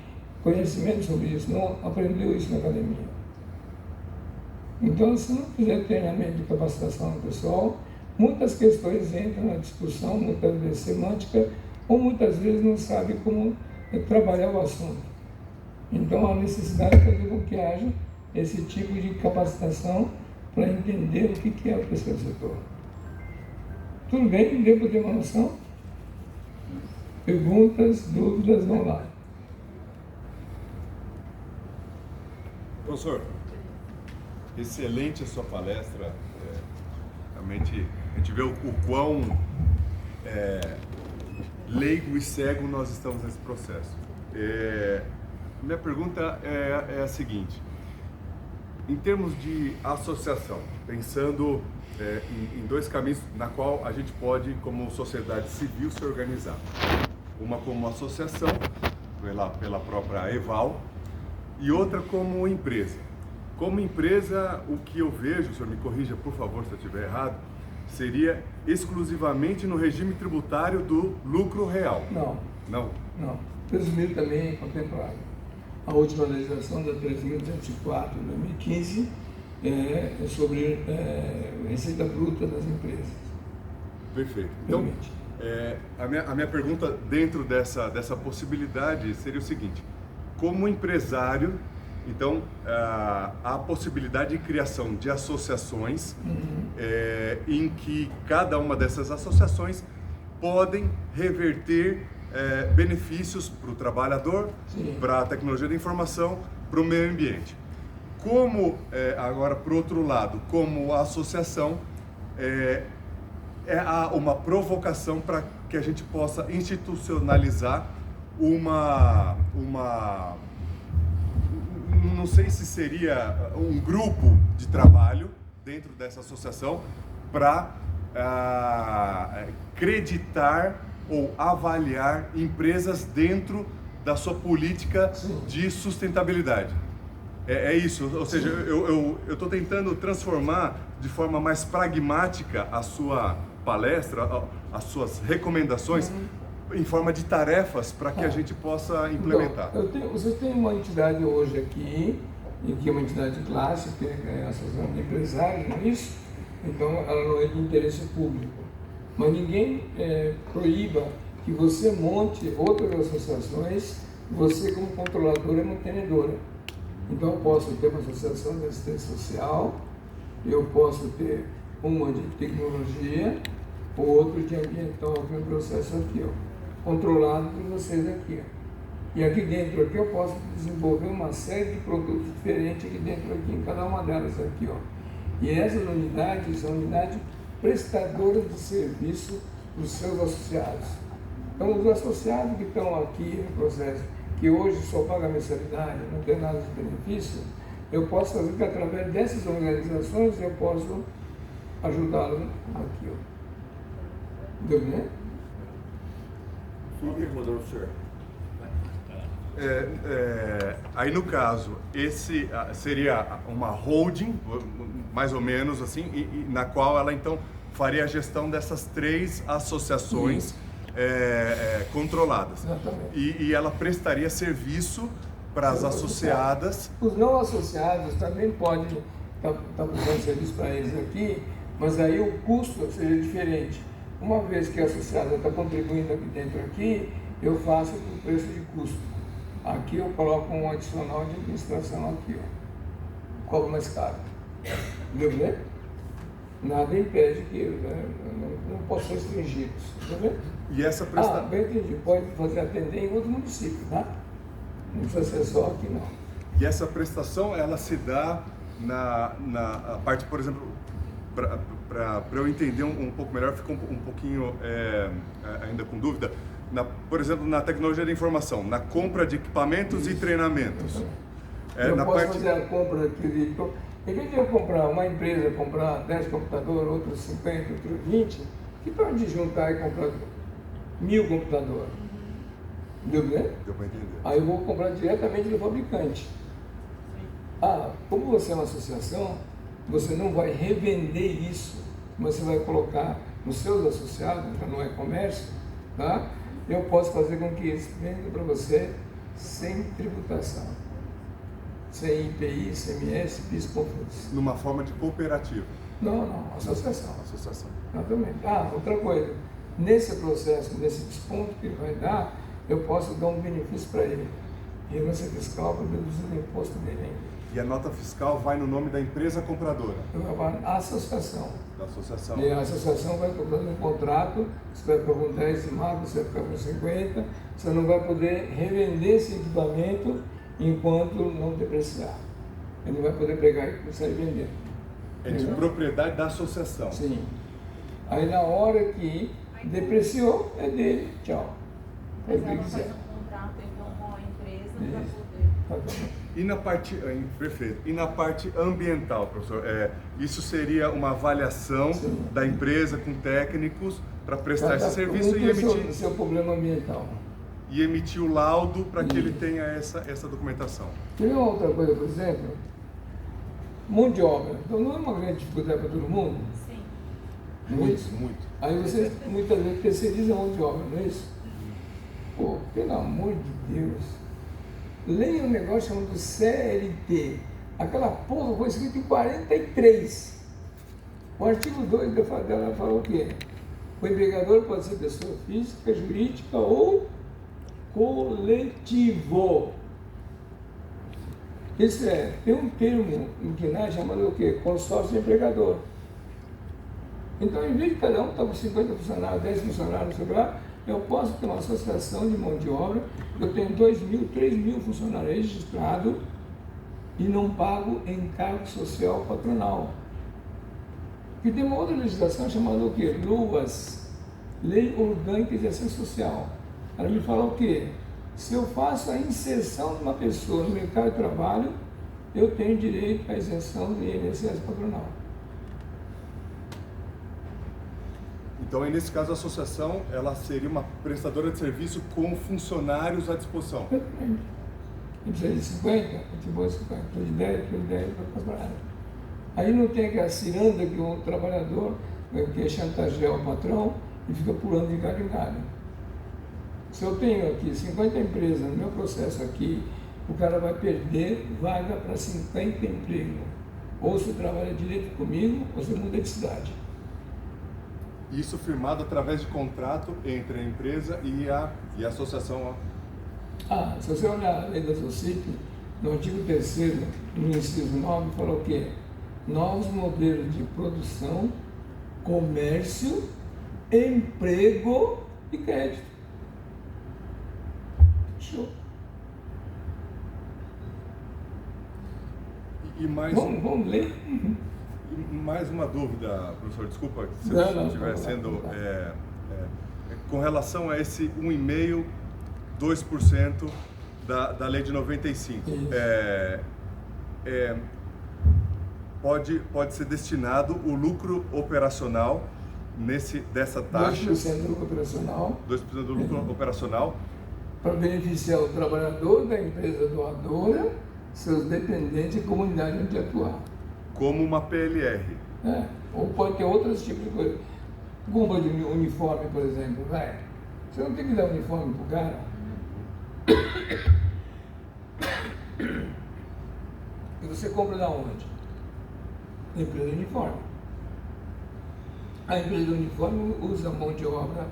conhecimento sobre isso, não aprendeu isso na academia? Então, se não fizer treinamento de capacitação no pessoal, muitas questões entram na discussão, muitas vezes semântica, ou muitas vezes não sabe como trabalhar o assunto. Então, há necessidade de fazer com que haja esse tipo de capacitação para entender o que é o terceiro setor. Tudo bem? Deu para ter uma noção? Perguntas, dúvidas, vão lá. Professor, excelente a sua palestra. Realmente, a gente vê o quão leigo e cego nós estamos nesse processo. Minha pergunta é a seguinte: em termos de associação, pensando em dois caminhos na qual a gente pode, como sociedade civil, se organizar. Uma como associação, pela própria EVAL, e outra como empresa. Como empresa, o que eu vejo, o senhor me corrija por favor se eu estiver errado, seria exclusivamente no regime tributário do lucro real. Não. Não? Não. 3.000 também é contemplado. A última legislação da 3.204 de 2015 é sobre receita bruta das empresas. Perfeito. Então, a minha pergunta dentro dessa possibilidade seria o seguinte: como empresário, então, há a possibilidade de criação de associações em que cada uma dessas associações podem reverter benefícios para o trabalhar, para a tecnologia da informação, para o meio ambiente. Como, agora, por outro lado, como associação, há uma provocação para que a gente possa institucionalizar não sei se seria um grupo de trabalho dentro dessa associação para acreditar ou avaliar empresas dentro da sua política de sustentabilidade. É isso, ou seja, eu estou tentando transformar de forma mais pragmática a sua palestra, as suas recomendações, em forma de tarefas para que a gente possa implementar. Então, vocês têm uma entidade hoje aqui, que é uma entidade clássica, que é a Associação de Empresários, não é isso? Então, ela não é de interesse público. Mas ninguém proíba que você monte outras associações, você como controladora e mantenedora. Então eu posso ter uma associação de assistência social, eu posso ter uma de tecnologia, outro de ambiental, que é um processo aqui, controlado por vocês aqui. E aqui dentro aqui eu posso desenvolver uma série de produtos diferentes aqui dentro, aqui, em cada uma delas aqui, E essas unidades são unidades prestadoras de serviço para os seus associados. Então os associados que estão aqui no processo, que hoje só pagam mensalidade, não tem nada de benefício, eu posso fazer que através dessas organizações eu posso ajudá-los aqui. Deu bem? Uma pergunta, professor. Aí no caso, esse seria uma holding, mais ou menos assim, e na qual ela então faria a gestão dessas 3 associações controladas. E ela prestaria serviço para as associadas. Os não associados também podem estar prestando serviço para eles aqui, mas aí o custo seria diferente. Uma vez que a associada está contribuindo aqui dentro aqui, eu faço por preço de custo. Aqui eu coloco um adicional de administração aqui, cobro mais caro. Entendeu, né? Nada impede que eu não posso restringir isso. Entendeu, né? E essa prestação? Bem entendi. Pode fazer atender em outro município, tá? Não precisa ser só aqui, não. E essa prestação, ela se dá na parte, por exemplo, para eu entender um pouco melhor, ficou um pouquinho ainda com dúvida. Por exemplo, na tecnologia da informação, na compra de equipamentos e treinamentos. Eu posso fazer a compra aqui. Em vez de eu comprar, uma empresa comprar 10 computadores, outros 50, outros 20, que tal de juntar e comprar 1000 computadores? Deu bem? Deu para entender. Aí eu vou comprar diretamente do fabricante. Como você é uma associação, você não vai revender isso, mas você vai colocar nos seus associados, já não é comércio, tá? Eu posso fazer com que eles vendam para você sem tributação, sem IPI, ICMS, PIS, COFINS. Numa forma de cooperativa? Não, associação. Associação. Exatamente. Outra coisa, nesse processo, nesse desconto que ele vai dar, eu posso dar um benefício para ele. Renúncia fiscal para deduzir o imposto dele ainda. E a nota fiscal vai no nome da empresa compradora? A associação. Da associação. E a associação vai comprando um contrato, você vai ficar com 10 de marca, você vai ficar com 50, você não vai poder revender esse equipamento enquanto não depreciar. Ele não vai poder pegar e sair vendendo. É de propriedade da associação? Sim. Aí na hora que depreciou, é dele, tchau. Mas ela faz um contrato então com a empresa para poder... E na parte, perfeito. E na parte ambiental, professor, isso seria uma avaliação da empresa com técnicos para prestar esse serviço e emitir o seu problema ambiental. E emitir o laudo para que ele tenha essa documentação. Quer ver uma outra coisa, por exemplo? Mão de obra. Então não é uma grande dificuldade para todo mundo? Sim. Não é isso? Muito. Aí você muitas vezes terceiriza a mão de obra, não é isso? Pô, pelo amor de Deus. Leia um negócio chamado CLT. Aquela porra foi escrita em 43. O artigo 2 dela fala o quê? O empregador pode ser pessoa física, jurídica ou coletivo. Isso tem um termo em KNAI chamado o quê? Consórcio empregador. Então, em vez de cada um estar com 50 funcionários, 10 funcionários, não sei lá, eu posso ter uma associação de mão de obra, eu tenho 2.000, 3.000 funcionários registrados e não pago encargo social patronal. E tem uma outra legislação chamada o quê? LOAS, Lei Orgânica de Ação Social. Ela me fala o quê? Se eu faço a inserção de uma pessoa no mercado de trabalho, eu tenho direito à isenção do INSS patronal. Então, aí, nesse caso, a associação ela seria uma prestadora de serviço com funcionários à disposição. Exatamente. Eu precisa de 50, eu te vou 50, eu de 10, eu de 10, eu vou. Aí não tem aquela ciranda que o trabalhador quer chantagear o patrão e fica pulando de galho em galho. Se eu tenho aqui 50 empresas no meu processo aqui, o cara vai perder vaga para 50 empregos. Ou você trabalha direito comigo, ou você muda de cidade. Isso firmado através de contrato entre a empresa e a associação. Se você olhar a lei da SOCIP, no artigo 3º, no inciso 9, fala o quê? Novos modelos de produção, comércio, emprego e crédito. Show. E mais, vamos ler? mais uma dúvida, professor, desculpa se Não, eu estiver sendo... com relação a esse 1,5%, 2% da lei de 95, pode ser destinado o lucro operacional dessa taxa? 2% do lucro operacional. 2% do lucro operacional. Para beneficiar o trabalhador da empresa doadora, seus dependentes e comunidade onde atuar. Como uma PLR. Ou pode ter outros tipos de coisa. Compra de uniforme, por exemplo, vai. Você não tem que dar uniforme pro cara. E você compra da onde? Na empresa de uniforme. A empresa de uniforme usa mão de obra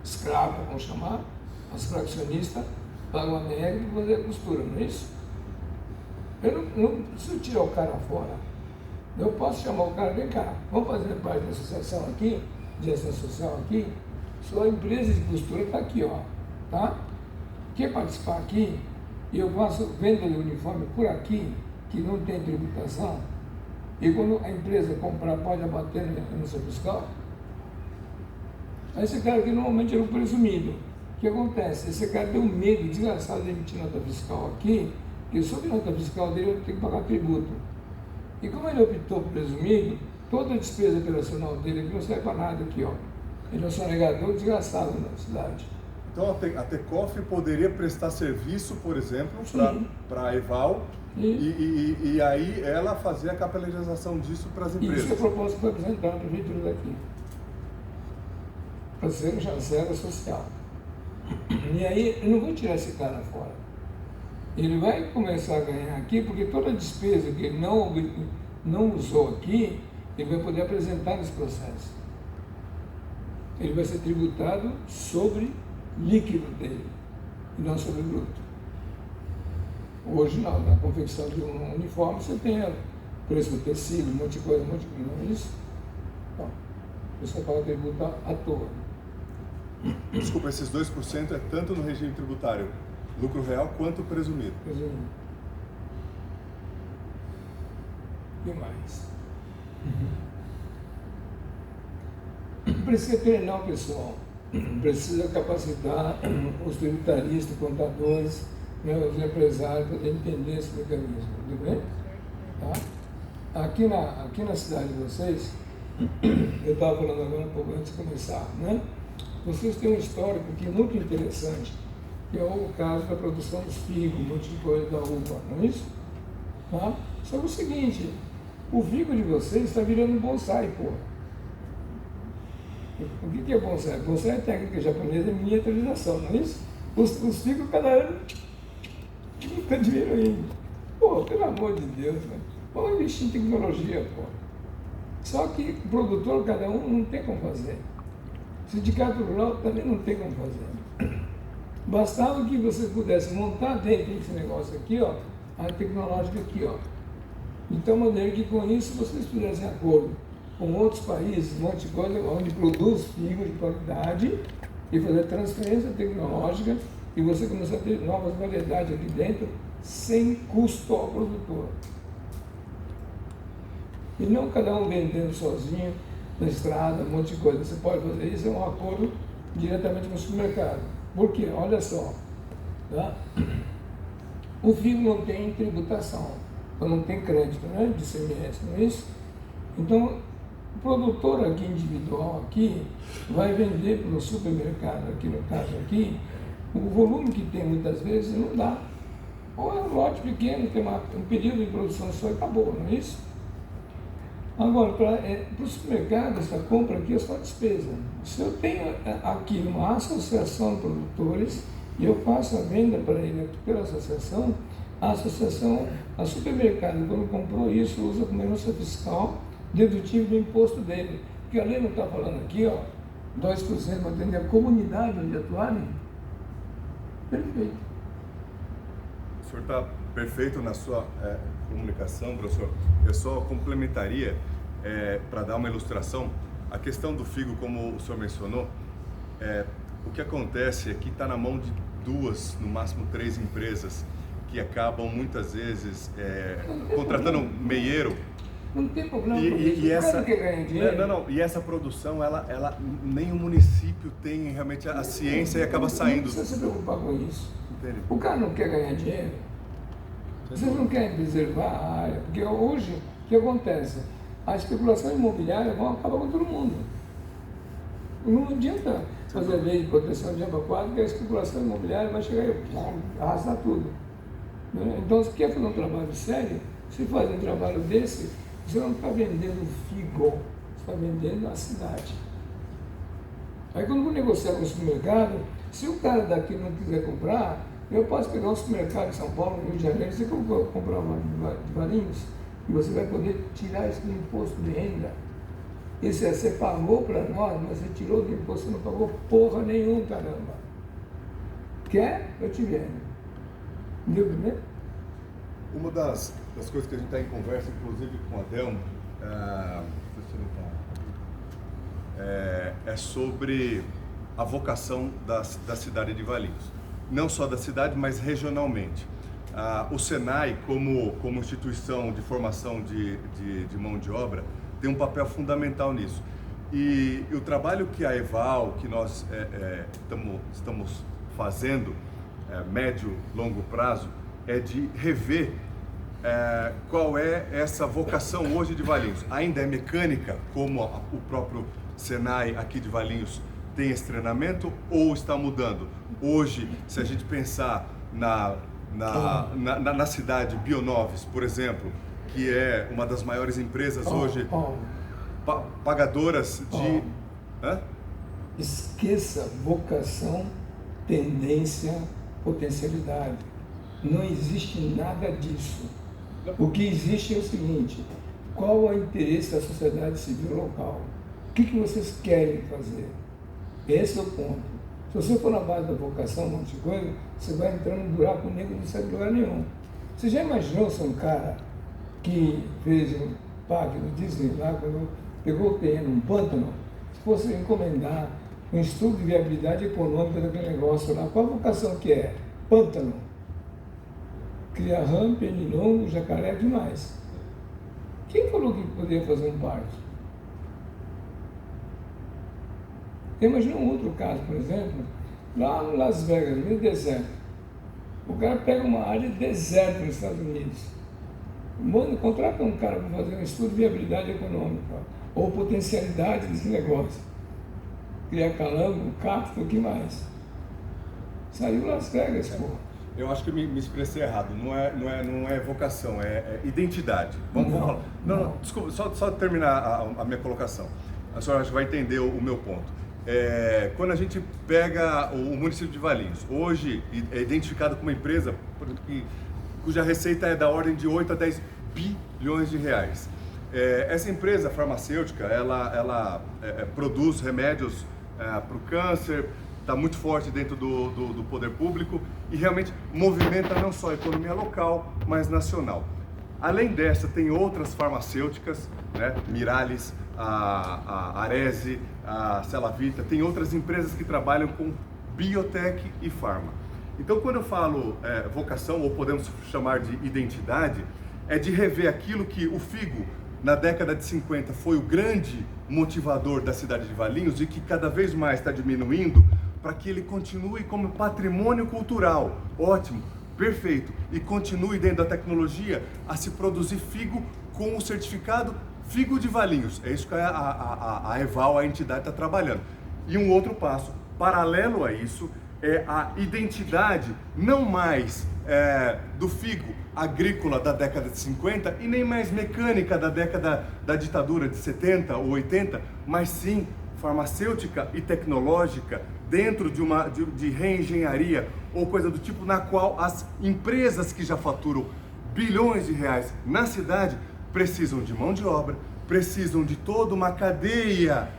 escrava, vamos chamar, as fraccionistas, pagam a média para fazer a costura, não é isso? Eu não preciso tirar o cara fora. Eu posso chamar o cara, vem cá, vamos fazer parte da associação aqui, de ação social aqui, sua empresa de costura está aqui, ó, tá? Quer participar aqui? E eu faço venda de uniforme por aqui, que não tem tributação, e quando a empresa comprar pode abater no seu fiscal. Aí esse cara aqui normalmente é o presumido. O que acontece? Esse cara tem um medo desgraçado de emitir nota fiscal aqui, porque sob nota fiscal dele ele tem que pagar tributo. E como ele optou por presumido, toda a despesa operacional dele aqui não serve para nada aqui, ó. Ele é um sonegador desgraçado na cidade. Então a TECOF poderia prestar serviço, por exemplo, para a EVAL e aí ela fazer a capitalização disso para as empresas. Isso é a proposta que foi apresentada para a prefeitura daqui. Para ser um chancela social. E aí eu não vou tirar esse cara fora. Ele vai começar a ganhar aqui, porque toda a despesa que ele não usou aqui, ele vai poder apresentar nesse processo. Ele vai ser tributado sobre líquido dele, e não sobre bruto. Hoje não, na confecção de um uniforme você tem preço do tecido, um monte de coisa, não é isso? Então, você paga tributo à toa. Desculpa, esses 2% é tanto no regime tributário lucro real quanto presumido. Presumido. E mais? Precisa treinar o pessoal, precisa capacitar os tributaristas, contadores, os empresários para entender esse mecanismo, tudo bem? Tá? Aqui na cidade de vocês, eu estava falando agora um pouco antes de começar, né? Vocês têm um histórico que é muito interessante, que é o caso da produção dos figos, um monte de coisa da uva, não é isso? Tá? Só que é o seguinte, o figo de vocês está virando um bonsai, porra. O que é bonsai? Bonsai é técnica japonesa de miniaturização, não é isso? Os figos cada ano está diminuindo. Pô, pelo amor de Deus, velho. Vamos investir em tecnologia, pô. Só que o produtor, cada um, não tem como fazer. O sindicato rural também não tem como fazer. Bastava que vocês pudessem montar dentro desse negócio aqui, ó, a tecnológica aqui, ó. De tal maneira que com isso vocês fizessem acordo com outros países, um monte de coisa, onde produz figos de qualidade e fazer transferência tecnológica e você começar a ter novas variedades aqui dentro sem custo ao produtor. E não cada um vendendo sozinho na estrada, um monte de coisa. Você pode fazer isso, é um acordo diretamente com o supermercado. Por quê? Olha só, tá? O figo não tem tributação. Então não tem crédito, né, de ICMS, não é isso? Então, o produtor aqui individual aqui vai vender para o supermercado, aqui no caso aqui, o volume que tem muitas vezes não dá. Ou é um lote pequeno, tem um período de produção só e acabou, não é isso? Agora, para o supermercado, essa compra aqui é só despesa. Se eu tenho aqui uma associação de produtores e eu faço a venda para ele pela associação, a supermercado, quando comprou isso, usa como herança fiscal dedutível do imposto dele. Porque a lei não está falando aqui, ó, 2% para atender a comunidade onde atuarem. Perfeito. O senhor está perfeito na sua comunicação, professor. Eu só complementaria, para dar uma ilustração, a questão do figo, como o senhor mencionou, o que acontece é que está na mão de 2, no máximo 3 empresas que acabam muitas vezes contratando um meieiro. Não tem problema. E essa, que ganha dinheiro. não, e essa produção, ela nem o município tem realmente a ciência e acaba saindo. Não precisa se preocupar com isso. Entende? O cara não quer ganhar dinheiro. Vocês não querem preservar a área. Porque hoje, o que acontece? A especulação imobiliária vai acabar com todo mundo. Não adianta fazer lei de proteção de aba 4, que a especulação imobiliária vai chegar e arrastar tudo. Então, se quer fazer um trabalho sério, se faz um trabalho desse, você não está vendendo figo, você está vendendo a cidade. Aí quando eu vou negociar com o supermercado, se o cara daqui não quiser comprar, eu posso pegar um supermercado em São Paulo, no Rio de Janeiro, você comprar uma de Valinhos, e você vai poder tirar isso do imposto de renda. Isso você pagou para nós, mas você tirou do imposto, você não pagou porra nenhuma, caramba. Quer? Eu te vendo. Entendeu primeiro? Uma das coisas que a gente está em conversa, inclusive com o Adelmo, é sobre a vocação da cidade de Valinhos. Não só da cidade, mas regionalmente. O Senai, como instituição de formação de mão de obra, tem um papel fundamental nisso. E o trabalho que a EVAL, que nós estamos fazendo, médio, longo prazo, é de rever qual é essa vocação hoje de Valinhos. Ainda é mecânica, como o próprio Senai aqui de Valinhos tem esse treinamento, ou está mudando? Hoje, se a gente pensar na cidade Bionoves, por exemplo, que é uma das maiores empresas hoje pagadoras de... Esqueça vocação, tendência, potencialidade. Não existe nada disso. O que existe é o seguinte: qual é o interesse da sociedade civil local? O que vocês querem fazer? Esse é o ponto. Se você for na base da vocação, um monte de coisa, você vai entrar num buraco negro, não sai de lugar nenhum. Você já imaginou ser um cara que fez um parque no Disney lá, quando pegou o terreno, um pântano, se fosse encomendar um estudo de viabilidade econômica daquele negócio lá, qual a vocação que é? Pântano. Cria rã, pernilongo, jacaré, demais. Quem falou que poderia fazer um parque? Imagina um outro caso, por exemplo, lá no Las Vegas, no deserto. O cara pega uma área de deserto nos Estados Unidos. Contrata um cara para fazer um estudo de viabilidade econômica ou potencialidade desse negócio. Criar calango, cacto, o que mais? Saiu Las Vegas, pô. Eu acho que me expressei errado. Não é vocação, é identidade. Vamos falar. Não, desculpa, só terminar a minha colocação. A senhora acho que vai entender o meu ponto. Quando a gente pega o município de Valinhos, hoje é identificado como uma empresa cuja receita é da ordem de 8 a 10 bilhões de reais. Essa empresa farmacêutica, ela produz remédios para o câncer, está muito forte dentro do poder público e realmente movimenta não só a economia local, mas nacional. Além dessa, tem outras farmacêuticas, né? Mirales, a Arese, a Celavita, tem outras empresas que trabalham com biotech e farma. Então, quando eu falo vocação, ou podemos chamar de identidade, é de rever aquilo que o figo, na década de 50, foi o grande motivador da cidade de Valinhos e que cada vez mais está diminuindo, para que ele continue como patrimônio cultural. Ótimo, perfeito, e continue dentro da tecnologia a se produzir figo com o certificado Figo de Valinhos. É isso que a EVAL, a entidade, está trabalhando. E um outro passo, paralelo a isso, é a identidade não mais do figo agrícola da década de 50 e nem mais mecânica da década da ditadura de 70 ou 80, mas sim farmacêutica e tecnológica dentro de reengenharia ou coisa do tipo, na qual as empresas que já faturam bilhões de reais na cidade precisam de mão de obra, precisam de toda uma cadeia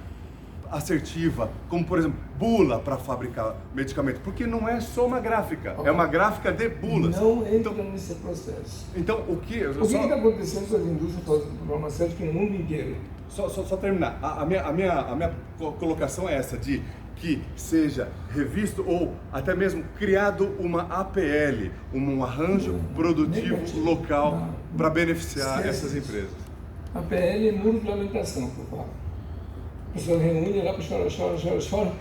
assertiva, como por exemplo, bula para fabricar medicamento, porque não é só uma gráfica, é uma gráfica de bulas. Não entra nesse processo. Então, o que está acontecendo com as indústrias farmacêuticas no mundo inteiro? Só terminar. A minha colocação é essa, de que seja revisto ou até mesmo criado uma APL, um arranjo produtivo local para beneficiar essas empresas. APL é muro de lamentação, que eu falo. A pessoa reúne lá para chora,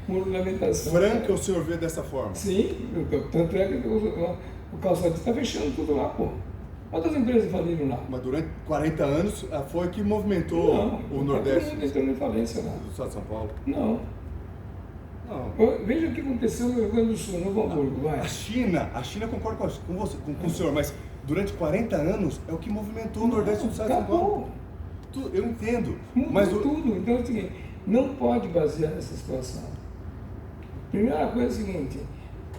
muro de lamentação. Franca, o senhor vê dessa forma? Sim, tanto é que o calçadista está fechando tudo lá, pô. Quantas empresas faliram lá? Mas durante 40 anos foi que movimentou o Nordeste. Não, entrou em falência lá. Do estado de São Paulo? Não. Veja o que aconteceu no Rio Grande do Sul, no Hamburgo, vai. A China concorda com você, com o senhor, mas durante 40 anos é o que movimentou o Nordeste do estado de São Paulo. Eu entendo. Mas tudo. Então é o seguinte, não pode basear nessa situação. Primeira coisa é a seguinte,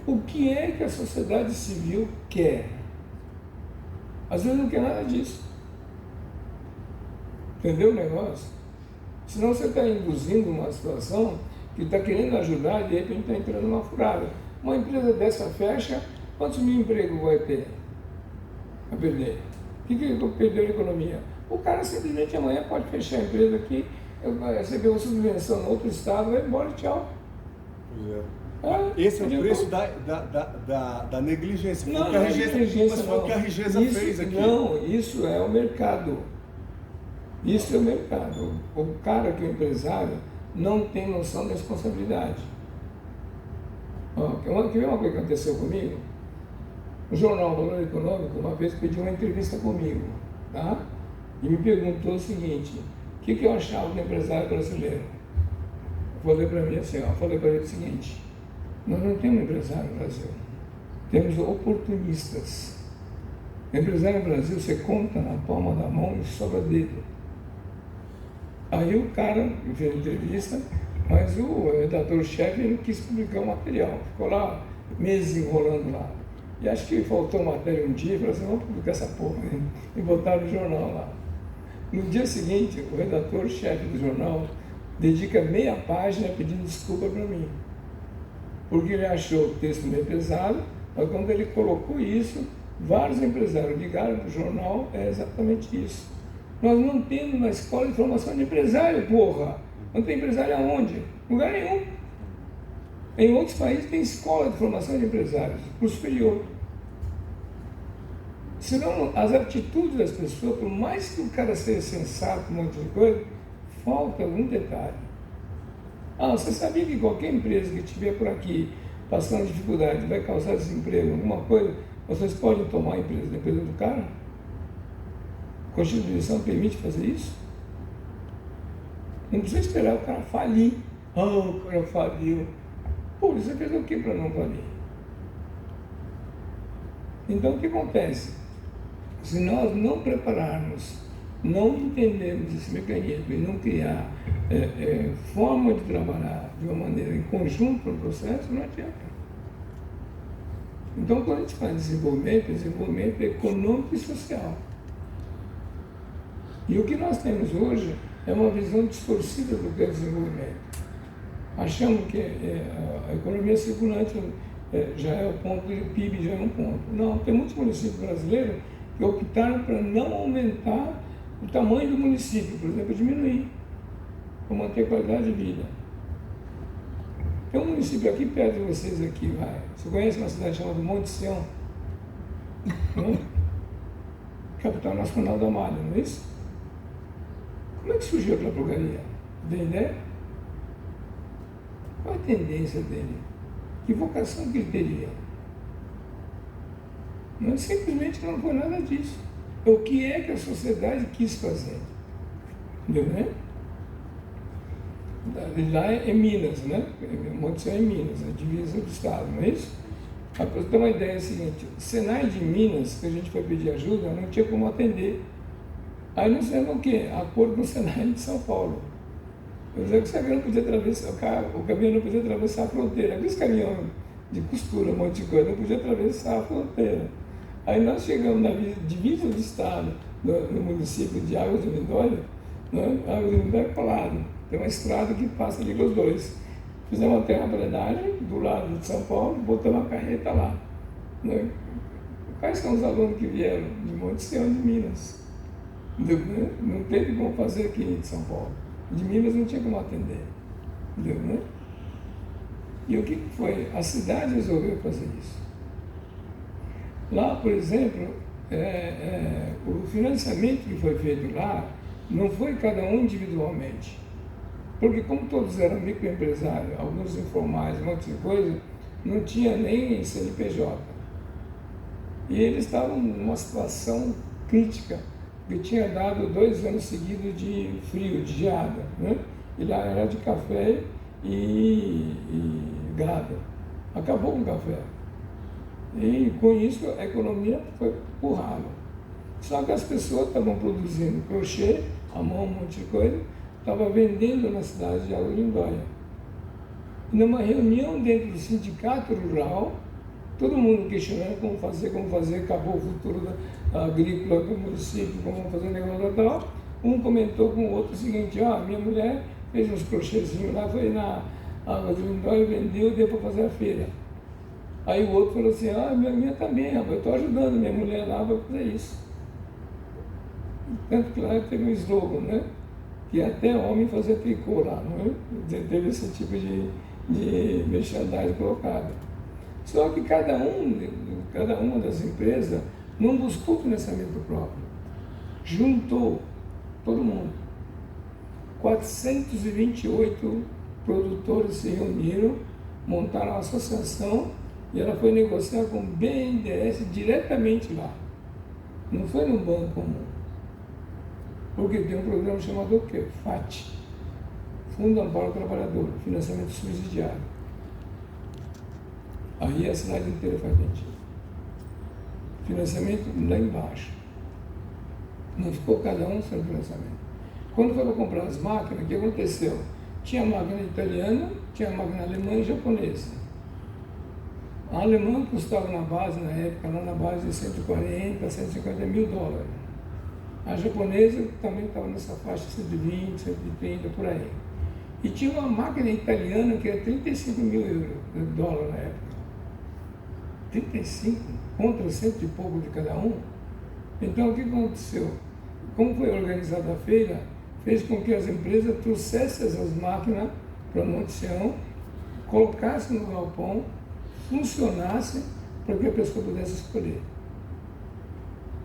o que é que a sociedade civil quer? Às vezes não quer nada disso. Entendeu o negócio? Senão você está induzindo uma situação que está querendo ajudar e de repente está entrando numa furada. Uma empresa dessa fecha, quantos mil empregos vai ter? A perder. O que perdeu a economia? O cara simplesmente amanhã pode fechar a empresa aqui, vai receber uma subvenção no outro estado, vai embora e tchau. Pois é. Esse é o preço da negligência. Não, não é negligência, mas foi o que a Rigesa fez aqui. Não, isso é o mercado. Isso é o mercado. O cara que é o empresário não tem noção da responsabilidade. Quer ver uma coisa que aconteceu comigo? O jornal Valor Econômico uma vez pediu uma entrevista comigo, tá? E me perguntou o seguinte, o que eu achava do empresário brasileiro? Eu falei para mim assim, falei para ele o seguinte, nós não temos empresário no Brasil, temos oportunistas. Empresário no Brasil, você conta na palma da mão e sobra dedo. Aí o cara me fez entrevista, mas o redator-chefe não quis publicar o material, ficou lá meses enrolando lá. E acho que faltou matéria um dia, e falou assim, vamos publicar essa porra, né? E botaram no jornal lá. No dia seguinte, o redator-chefe do jornal dedica meia página pedindo desculpa para mim, porque ele achou o texto meio pesado, mas quando ele colocou isso, vários empresários ligaram para o jornal, é exatamente isso. Nós não temos uma escola de formação de empresário, porra! Não tem empresário aonde? Lugar nenhum. Em outros países tem escola de formação de empresários, curso superior. Senão, as atitudes das pessoas, por mais que o cara seja sensato, um monte de coisa, falta algum detalhe. Você sabia que qualquer empresa que estiver por aqui passando dificuldade vai causar desemprego, alguma coisa, vocês podem tomar a empresa do cara? A Constituição permite fazer isso? Não precisa esperar o cara falir. O cara faliu. Pô, você fez o que para não falir? Então, o que acontece? Se nós não prepararmos, não entendermos esse mecanismo e não criar forma de trabalhar de uma maneira em conjunto no processo, não adianta. Então, quando a gente faz desenvolvimento é econômico e social. E o que nós temos hoje é uma visão distorcida do que é desenvolvimento. Achamos que a economia circulante já é o ponto, o PIB já é um ponto. Não, tem muitos municípios brasileiros que optaram para não aumentar o tamanho do município, por exemplo, diminuir, para manter a qualidade de vida. Tem um município aqui perto de vocês, aqui, vai. Você conhece uma cidade chamada Monte Sião? Não? Capital Nacional da Malha, não é isso? Como é que surgiu aquela porcaria? Tem ideia? Qual a tendência dele? Que vocação que ele teria? Mas simplesmente não foi nada disso. O que é que a sociedade quis fazer? Entendeu, né? Lá é Minas, né? Montição é Minas, a divisa do Estado, não é isso? Para você ter uma ideia, é o seguinte: o Senai de Minas, que a gente foi pedir ajuda, não tinha como atender. Aí nós fizemos o quê? Acordo com o Senai de São Paulo. Eu dizia que o caminhão não podia atravessar, o caminhão não podia atravessar a fronteira. Aqueles caminhões de costura, um monte de coisa, não podia atravessar a fronteira. Aí nós chegamos na divisa do Estado, no município de Águas de Lindóia, né? Águas de Lindóia é colado. Tem uma estrada que passa ali com os dois. Fizemos uma terraplenagem do lado de São Paulo, botamos uma carreta lá. Né? Quais são os alunos que vieram de Monte Sião de Minas? Não teve como fazer aqui de São Paulo. De Minas não tinha como atender. Entendeu, né? E o que foi? A cidade resolveu fazer isso. Lá, por exemplo, o financiamento que foi feito lá não foi cada um individualmente. Porque como todos eram microempresários, alguns informais, um monte de coisa, não tinha nem CNPJ. E eles estavam numa situação crítica, porque tinha dado 2 anos seguidos de frio, de geada, né? E lá era de café e gado. Acabou com o café. E com isso a economia foi por ralo. Só que as pessoas estavam produzindo crochê, à mão, um monte de coisa, estavam vendendo na cidade de Águas de Lindóia. Numa reunião dentro do sindicato rural, todo mundo questionando como fazer, acabou o futuro da agrícola do município, como fazer negócio e tal. Um comentou com o outro o seguinte: minha mulher fez uns crochêzinhos lá, foi na Águas de Lindóia, vendeu e deu para fazer a feira. Aí o outro falou assim: minha também, rapaz, eu estou ajudando minha mulher lá para fazer isso. Tanto que lá teve um slogan, né? Que até homem fazia tricô lá, não é? Teve esse tipo de merchandising colocado. Só que cada uma das empresas não buscou financiamento próprio. Juntou todo mundo. 428 produtores se reuniram, montaram uma associação e ela foi negociar com o BNDES diretamente lá. Não foi num banco comum. Porque tem um programa chamado o quê? FAT, Fundo Amparo ao Trabalhador, Financiamento Subsidiado. Aí a cidade inteira faz sentido. Financiamento lá embaixo. Não ficou cada um sem financiamento. Quando foi para comprar as máquinas, o que aconteceu? Tinha máquina italiana, tinha máquina alemã e japonesa. A alemã custava na base, na época, lá na base de 140 a 150 mil dólares. A japonesa também estava nessa faixa de 120, 130, por aí. E tinha uma máquina italiana que era 35 mil dólares na época. 35, contra 100 e pouco de cada um. Então o que aconteceu? Como foi organizada a feira, fez com que as empresas trouxessem essas máquinas para Monte Sião, colocassem no galpão, funcionassem para que a pessoa pudesse escolher.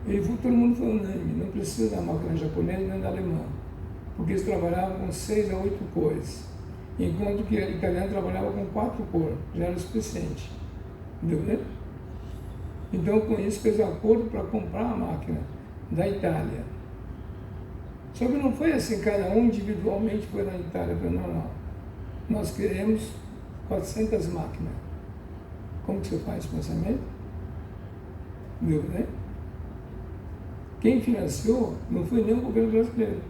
E todo mundo foi unânime, não precisa da máquina japonesa nem da alemã, porque eles trabalhavam com 6 a 8 cores, enquanto que a italiana trabalhava com 4 cores, já era o suficiente. Entendeu? Então, com isso, fez um acordo para comprar a máquina da Itália. Só que não foi assim, cada um individualmente foi na Itália e falou: não, nós queremos 400 máquinas. Como que você faz esse pensamento? Entendeu? Quem financiou não foi nem o governo brasileiro,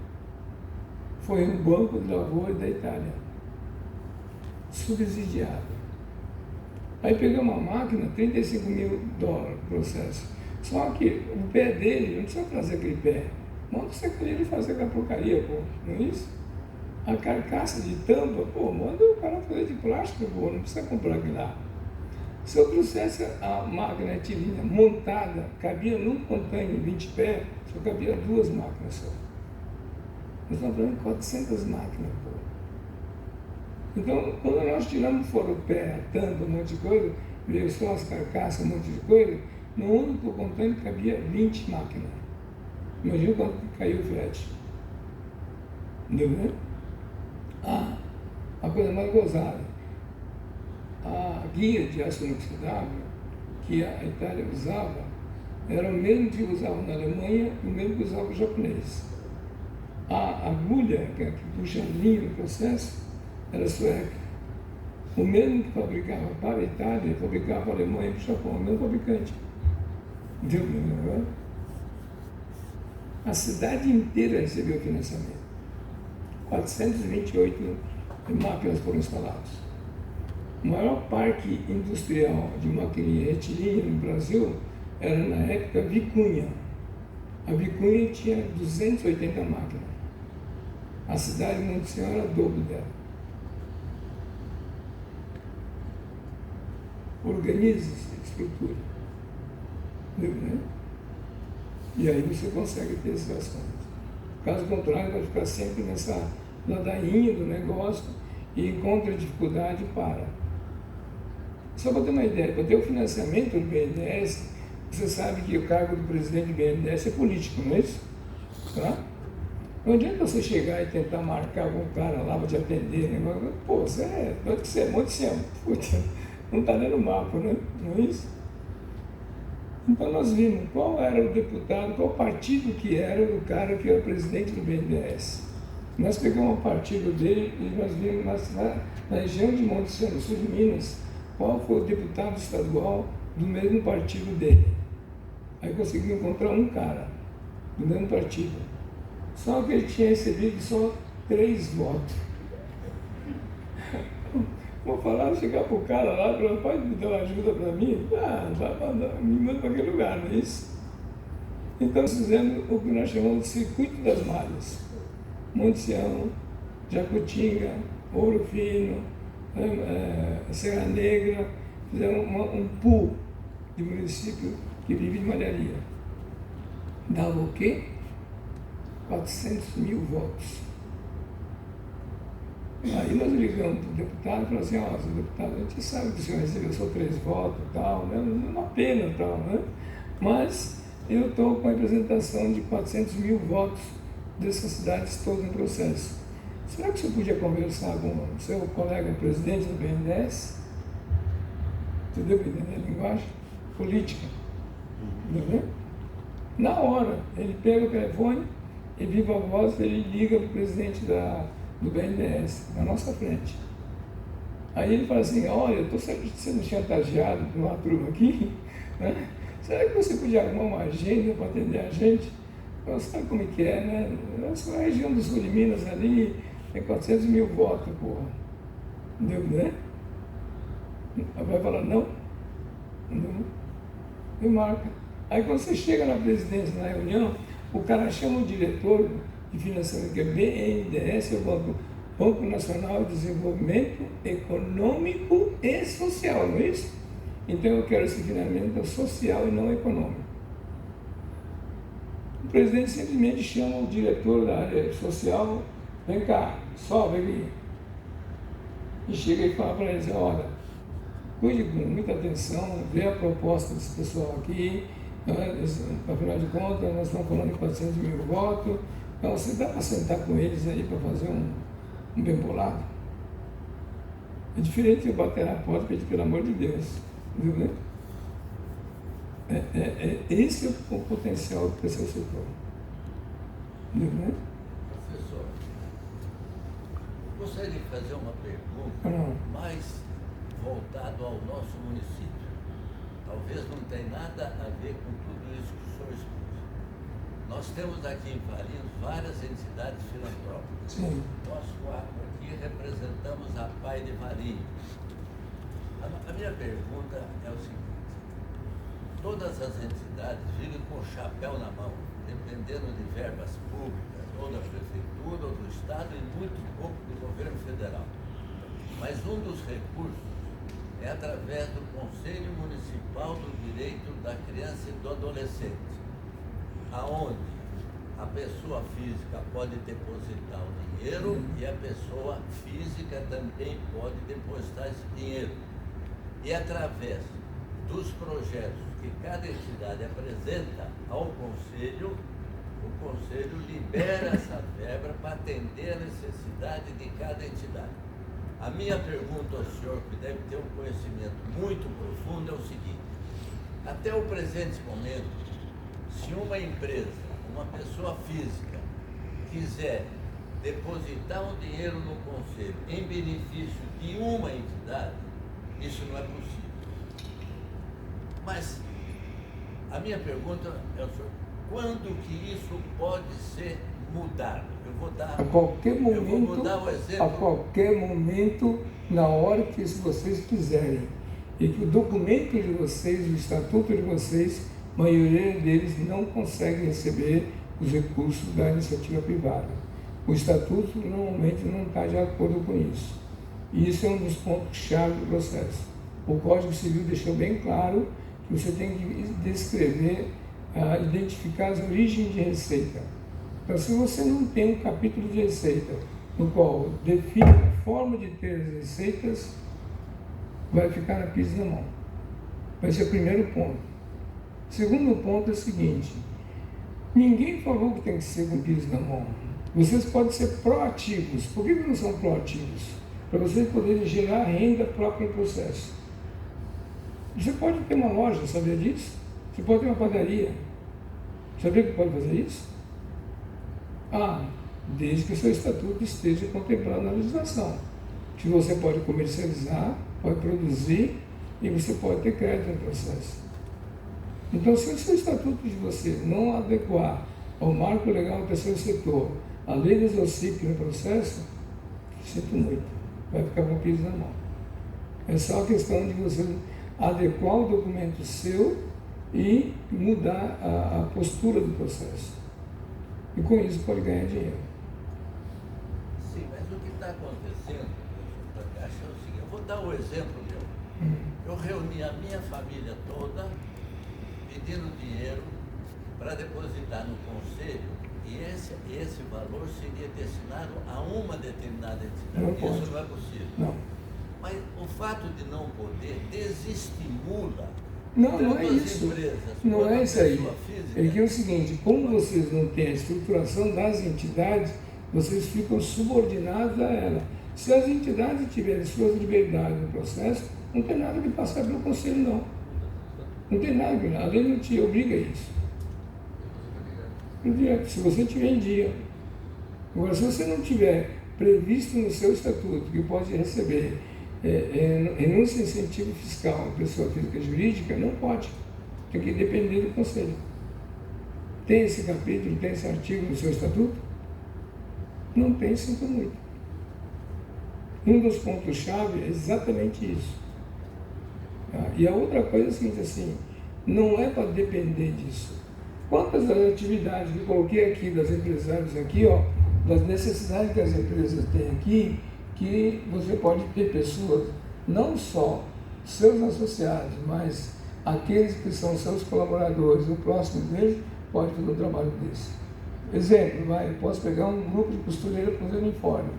foi um banco de lavoura da Itália, subsidiado. Aí pegamos uma máquina, 35 mil dólares o processo. Só que o pé dele, não precisa trazer aquele pé, manda você querer fazer aquela porcaria, pô, não é isso? A carcaça de tampa, pô, manda o cara fazer de plástico, pô, não precisa comprar aquilo lá. Se eu trouxesse a máquina etilínea montada, cabia num container 20 pés, só cabia 2 máquinas só. Nós estamos falando de 400 máquinas, pô. Então, quando nós tiramos fora o pé, a tampa, um monte de coisa, veio só as carcaças, um monte de coisa, no único container cabia 20 máquinas. Imagina quanto caiu o frete. Entendeu, né? A coisa mais gozada. A guia de aço inoxidável que a Itália usava era o mesmo que usavam na Alemanha e o mesmo que usavam os japoneses. A agulha que puxa a linha no processo era sueca. O mesmo que fabricava para a Itália, fabricava para a Alemanha e para o Japão, o mesmo fabricante. Entendeu? A cidade inteira recebeu financiamento. 428 máquinas foram instaladas. O maior parque industrial de maquininha retilínea no Brasil era, na época, Vicunha. A Vicunha tinha 280 máquinas. A cidade de Monte Sião era o dobro dela. Organize-se, estrutura. Né? E aí você consegue ter essas ações. Caso contrário, vai ficar sempre nessa ladainha do negócio e encontra dificuldade e para. Só para ter uma ideia, para ter o financiamento do BNDES, você sabe que o cargo do presidente do BNDES é político, não é isso? Tá? Não adianta você chegar e tentar marcar algum cara lá para te atender, né? Pô, você é Monte Sião, não está nem no mapa, né? Não é isso? Então nós vimos qual era o deputado, qual partido que era o cara que era presidente do BNDES. Nós pegamos o partido dele e nós vimos na região de Monte Sião, no sul de Minas, qual foi o deputado estadual do mesmo partido dele. Aí conseguimos encontrar um cara do mesmo partido. Só que ele tinha recebido só 3 votos. Vou falar, chegar para o cara lá, falar, pode me dar uma ajuda para mim? Me manda para aquele lugar, não é isso? Então nós fizemos o que nós chamamos de Circuito das Malhas. Monte Sião, Jacutinga, Ouro Fino, Serra Negra, fizemos um pool de município que vive de malharia. Dava o quê? 400 mil votos. Aí nós ligamos para o deputado e falamos assim, ó, seu deputado, a gente sabe que o senhor recebeu só 3 votos e tal, né? Não é uma pena e tal, né? Mas eu estou com a representação de 400 mil votos dessas cidades todas em processo. Será que o senhor podia conversar com o seu colega presidente do BNDES? Entendeu? A linguagem política. Entendeu? Na hora, ele pega o telefone e viva a voz, ele liga para o presidente do BNDES, na nossa frente. Aí ele fala assim, olha, eu estou sendo chantageado por uma turma aqui, né? Será que você podia arrumar uma agenda para atender a gente? Você sabe como é que é, né? Essa região do sul de Minas ali tem 400 mil votos, porra. Entendeu, né? Vai falar não? Não. E marca. Aí quando você chega na presidência, na reunião, o cara chama o diretor de financiamento, que é BNDES, é o Banco Nacional de Desenvolvimento Econômico e Social, não é isso? Então eu quero esse financiamento social e não econômico. O presidente simplesmente chama o diretor da área social, vem cá, sobe aqui. E chega e fala para eles, olha, cuide com muita atenção, vê a proposta desse pessoal aqui, afinal de contas, nós estamos falando de 400 mil votos, então você dá para sentar com eles aí para fazer um bem bolado? É diferente de eu bater na porta e pedir pelo amor de Deus, viu, né? Esse é o potencial do terceiro setor. Viu, né? Professor, gostaria de fazer uma pergunta mais voltada ao nosso município. Talvez não tenha nada a ver com tudo isso que o senhor expôs. Nós temos aqui em Valinhos várias entidades filantrópicas. Sim. Nós 4 aqui representamos a PAI de Valinhos. A minha pergunta é o seguinte: todas as entidades vivem com o chapéu na mão, dependendo de verbas públicas, ou da prefeitura, ou do Estado, e muito pouco do governo federal. Mas um dos recursos é através do Conselho Municipal do Direito da Criança e do Adolescente, aonde a pessoa física pode depositar o dinheiro e a pessoa física também pode depositar esse dinheiro. E através dos projetos que cada entidade apresenta ao Conselho, o Conselho libera essa verba para atender a necessidade de cada entidade. A minha pergunta ao senhor, que deve ter um conhecimento muito profundo, é o seguinte: até o presente momento, Se uma empresa, uma pessoa física, quiser depositar um dinheiro no conselho em benefício de uma entidade, isso não é possível. Mas a minha pergunta é o senhor, quando que isso pode ser mudado? Eu vou dar, a qualquer momento, eu vou mudar o exemplo. A qualquer momento, na hora que vocês quiserem. E que o documento de vocês, o estatuto de vocês, a maioria deles não consegue receber os recursos da iniciativa privada. O estatuto normalmente não está de acordo com isso. E isso é um dos pontos-chave do processo. O Código Civil deixou bem claro que você tem que descrever, identificar as origens de receita. Então, se você não tem um capítulo de receita no qual define a forma de ter as receitas, vai ficar na pisa na mão. Vai ser o primeiro ponto. O segundo ponto é o seguinte: ninguém falou que tem que ser com pisa na mão. Vocês podem ser proativos. Por que não são proativos? Para vocês poderem gerar renda própria no processo. Você pode ter uma loja, sabia disso? Você pode ter uma padaria. Sabia que pode fazer isso? Desde que o seu estatuto esteja contemplado na legislação. Que você pode comercializar, pode produzir e você pode ter crédito no processo. Então, se o seu estatuto de você não adequar ao marco legal do terceiro setor, a lei das OCIP no processo, sinto muito, vai ficar com o piso na mão. É só a questão de você adequar o documento seu e mudar a postura do processo. E com isso pode ganhar dinheiro. Sim, mas o que está acontecendo, é o seguinte, eu vou dar um exemplo meu. Eu reuni a minha família toda pedindo dinheiro para depositar no conselho e esse valor seria destinado a uma determinada entidade. Isso não é possível. Não. Mas o fato de não poder desestimula. Não é isso. Empresas, não é isso aí. Física. É que é o seguinte, como vocês não têm a estruturação das entidades, vocês ficam subordinados a ela. Se as entidades tiverem suas liberdades no processo, não tem nada que passar pelo conselho, não. Não tem nada que... A lei não te obriga a isso. Se você tiver em dia. Agora, se você não tiver previsto no seu estatuto que pode receber renúncia e incentivo fiscal, pessoa física e jurídica, não pode. Tem que depender do conselho. Tem esse capítulo, tem esse artigo no seu estatuto? Não tem, sinto muito. Um dos pontos-chave é exatamente isso. E a outra coisa é o seguinte, assim, não é para depender disso. Quantas das atividades que eu coloquei aqui, das empresários aqui, das necessidades que as empresas têm aqui, que você pode ter pessoas, não só seus associados, mas aqueles que são seus colaboradores, o próximo deles, pode fazer um trabalho desse. Exemplo, eu posso pegar um grupo de costureira para fazer uniforme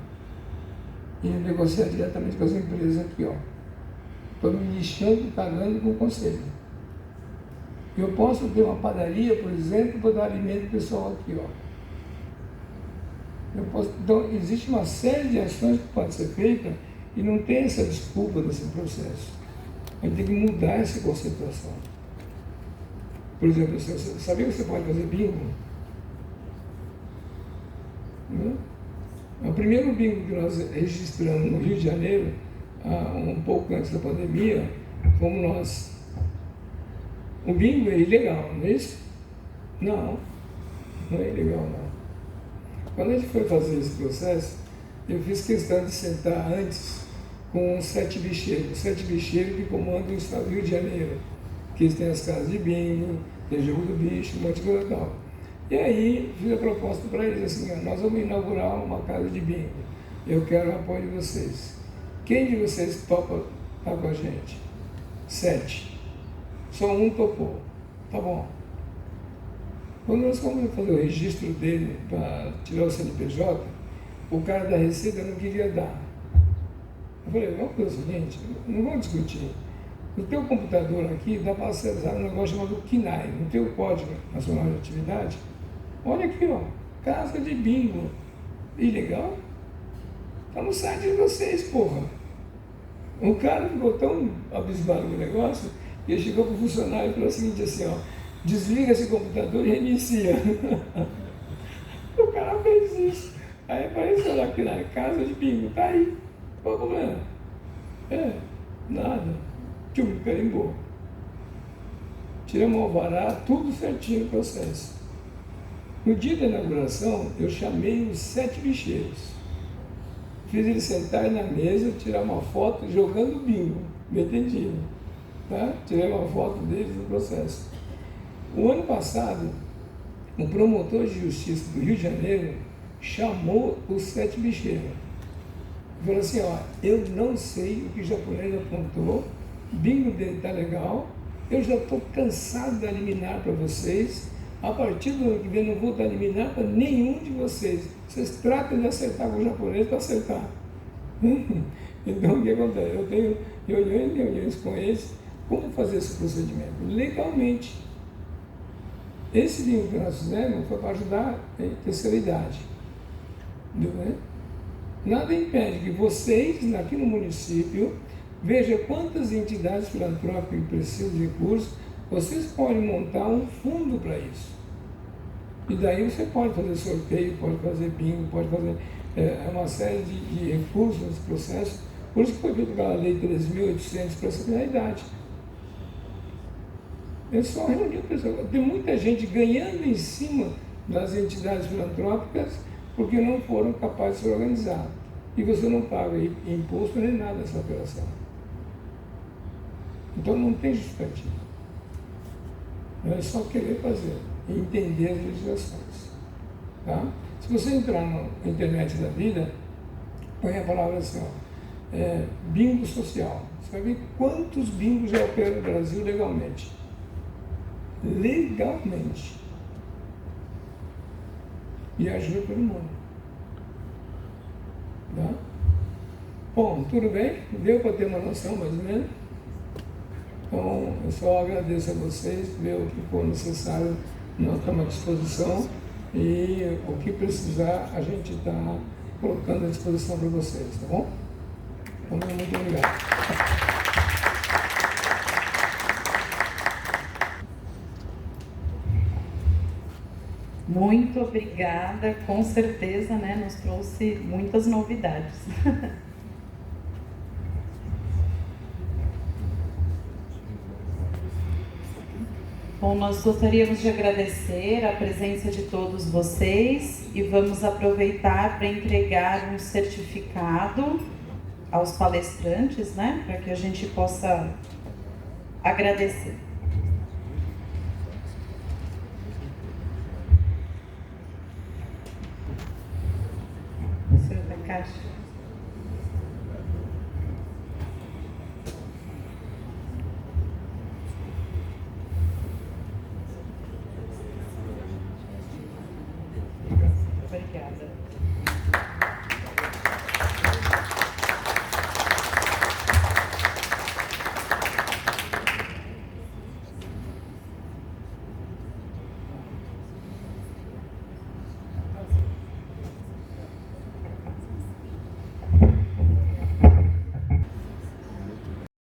e negociar diretamente com as empresas aqui, Estou me lixando e pagando com o conselho. Eu posso ter uma padaria, por exemplo, para dar alimento pessoal aqui, Então, existe uma série de ações que pode ser feita e não tem essa desculpa desse processo. A gente tem que mudar essa concentração. Por exemplo, você sabia que você pode fazer bingo? O primeiro bingo que nós registramos no Rio de Janeiro, um pouco antes da pandemia, fomos nós. O bingo é ilegal, não é isso? Não é ilegal, não. Quando a gente foi fazer esse processo, eu fiz questão de sentar antes com 7 bicheiros que comandam o estado do Rio de Janeiro, que eles têm as casas de bingo, tem jogo do bicho, um monte de coisa e tal. E aí fiz a proposta para eles assim, nós vamos inaugurar uma casa de bingo, eu quero o apoio de vocês. Quem de vocês topa estar com a gente? 7. Só um topou. Tá bom. Quando nós fomos fazer o registro dele para tirar o CNPJ, o cara da Receita não queria dar. Eu falei, vamos fazer o seguinte, não vamos discutir. No teu computador aqui dá para acessar um negócio chamado CNAE, no teu Código Nacional de Atividade. Olha aqui, casa de bingo. Ilegal? Está no site de vocês, porra. O cara ficou tão abismado com o negócio que ele chegou para o funcionário e falou o seguinte assim, desliga esse computador e reinicia. O cara fez isso. Aí apareceu lá que na casa de bingo, tá aí. Qual o problema? Nada. Tchum, carimbou. Tiramos o alvará, tudo certinho no processo. No dia da inauguração, eu chamei os 7 bicheiros. Fiz eles sentarem na mesa, tirar uma foto jogando bingo, me entendido. Tá? Tirei uma foto deles no processo. O ano passado, um promotor de justiça do Rio de Janeiro chamou os 7 bicheiros. Falou assim, ó, eu não sei o que o japonês apontou, bingo dele tá legal, eu já estou cansado da liminar para vocês, a partir do ano que vem não vou dar liminar para nenhum de vocês. Vocês tratam de acertar com o japonês para acertar. Então o que acontece? Eu tenho reuniões com eles, como fazer esse procedimento? Legalmente. Esse bingo que nós fizemos foi para ajudar a terceira idade. Entendeu? Nada impede que vocês, aqui no município, vejam quantas entidades filantrópicas precisam de recursos, vocês podem montar um fundo para isso. E daí você pode fazer sorteio, pode fazer bingo, pode fazer uma série de recursos nesse processo. Por isso que foi feita aquela lei 3.800 para essa finalidade. É só reunir o pessoal. Tem muita gente ganhando em cima das entidades filantrópicas porque não foram capazes de se organizar. E você não paga imposto nem nada nessa operação. Então não tem justificativa. É só querer fazer e entender as legislações. Tá? Se você entrar na internet da vida, põe a palavra assim, ó, bingo social. Você vai ver quantos bingos já operam no Brasil legalmente. Legalmente. E ajuda todo mundo. Tá? Bom, tudo bem? Deu para ter uma noção mais ou menos? Então, eu só agradeço a vocês, ver o que for necessário, nós estamos à disposição e o que precisar a gente está colocando à disposição para vocês, tá bom? Então, muito obrigado. Muito obrigada, com certeza, né, nos trouxe muitas novidades. Bom, nós gostaríamos de agradecer a presença de todos vocês e vamos aproveitar para entregar um certificado aos palestrantes, né, para que a gente possa agradecer. Senhor da Caixa. Obrigada.